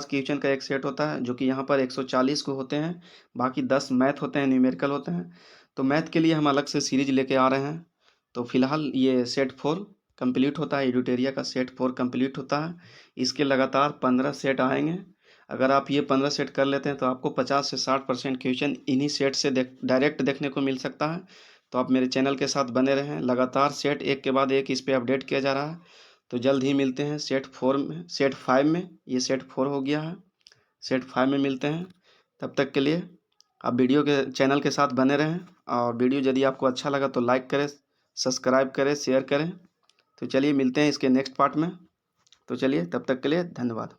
क्वेश्चन का एक सेट होता है, जो कि यहाँ पर 140 को होते हैं, बाकी 10 मैथ होते हैं, न्यूमेरिकल होते हैं। तो मैथ के लिए हम अलग से सीरीज लेके आ रहे हैं। तो फिलहाल ये सेट 4 कंप्लीट होता है, एडुटेरिया का सेट 4 कंप्लीट होता है। इसके लगातार 15 सेट आएंगे। अगर आप ये 15 सेट कर लेते हैं तो आपको 50 से 60% क्वेश्चन इन्हीं सेट से डायरेक्ट देखने को मिल सकता है। तो आप मेरे चैनल के साथ बने रहें, लगातार सेट एक के बाद एक इस पर अपडेट किया जा रहा है। तो जल्द ही मिलते हैं सेट 4 में, सेट 5 में। ये सेट 4 हो गया है, सेट 5 में मिलते हैं। तब तक के लिए आप वीडियो के चैनल के साथ बने रहें, और वीडियो यदि आपको अच्छा लगा तो लाइक करें, सब्सक्राइब करें, शेयर करें। तो चलिए मिलते हैं इसके नेक्स्ट पार्ट में। तो चलिए तब तक के लिए धन्यवाद।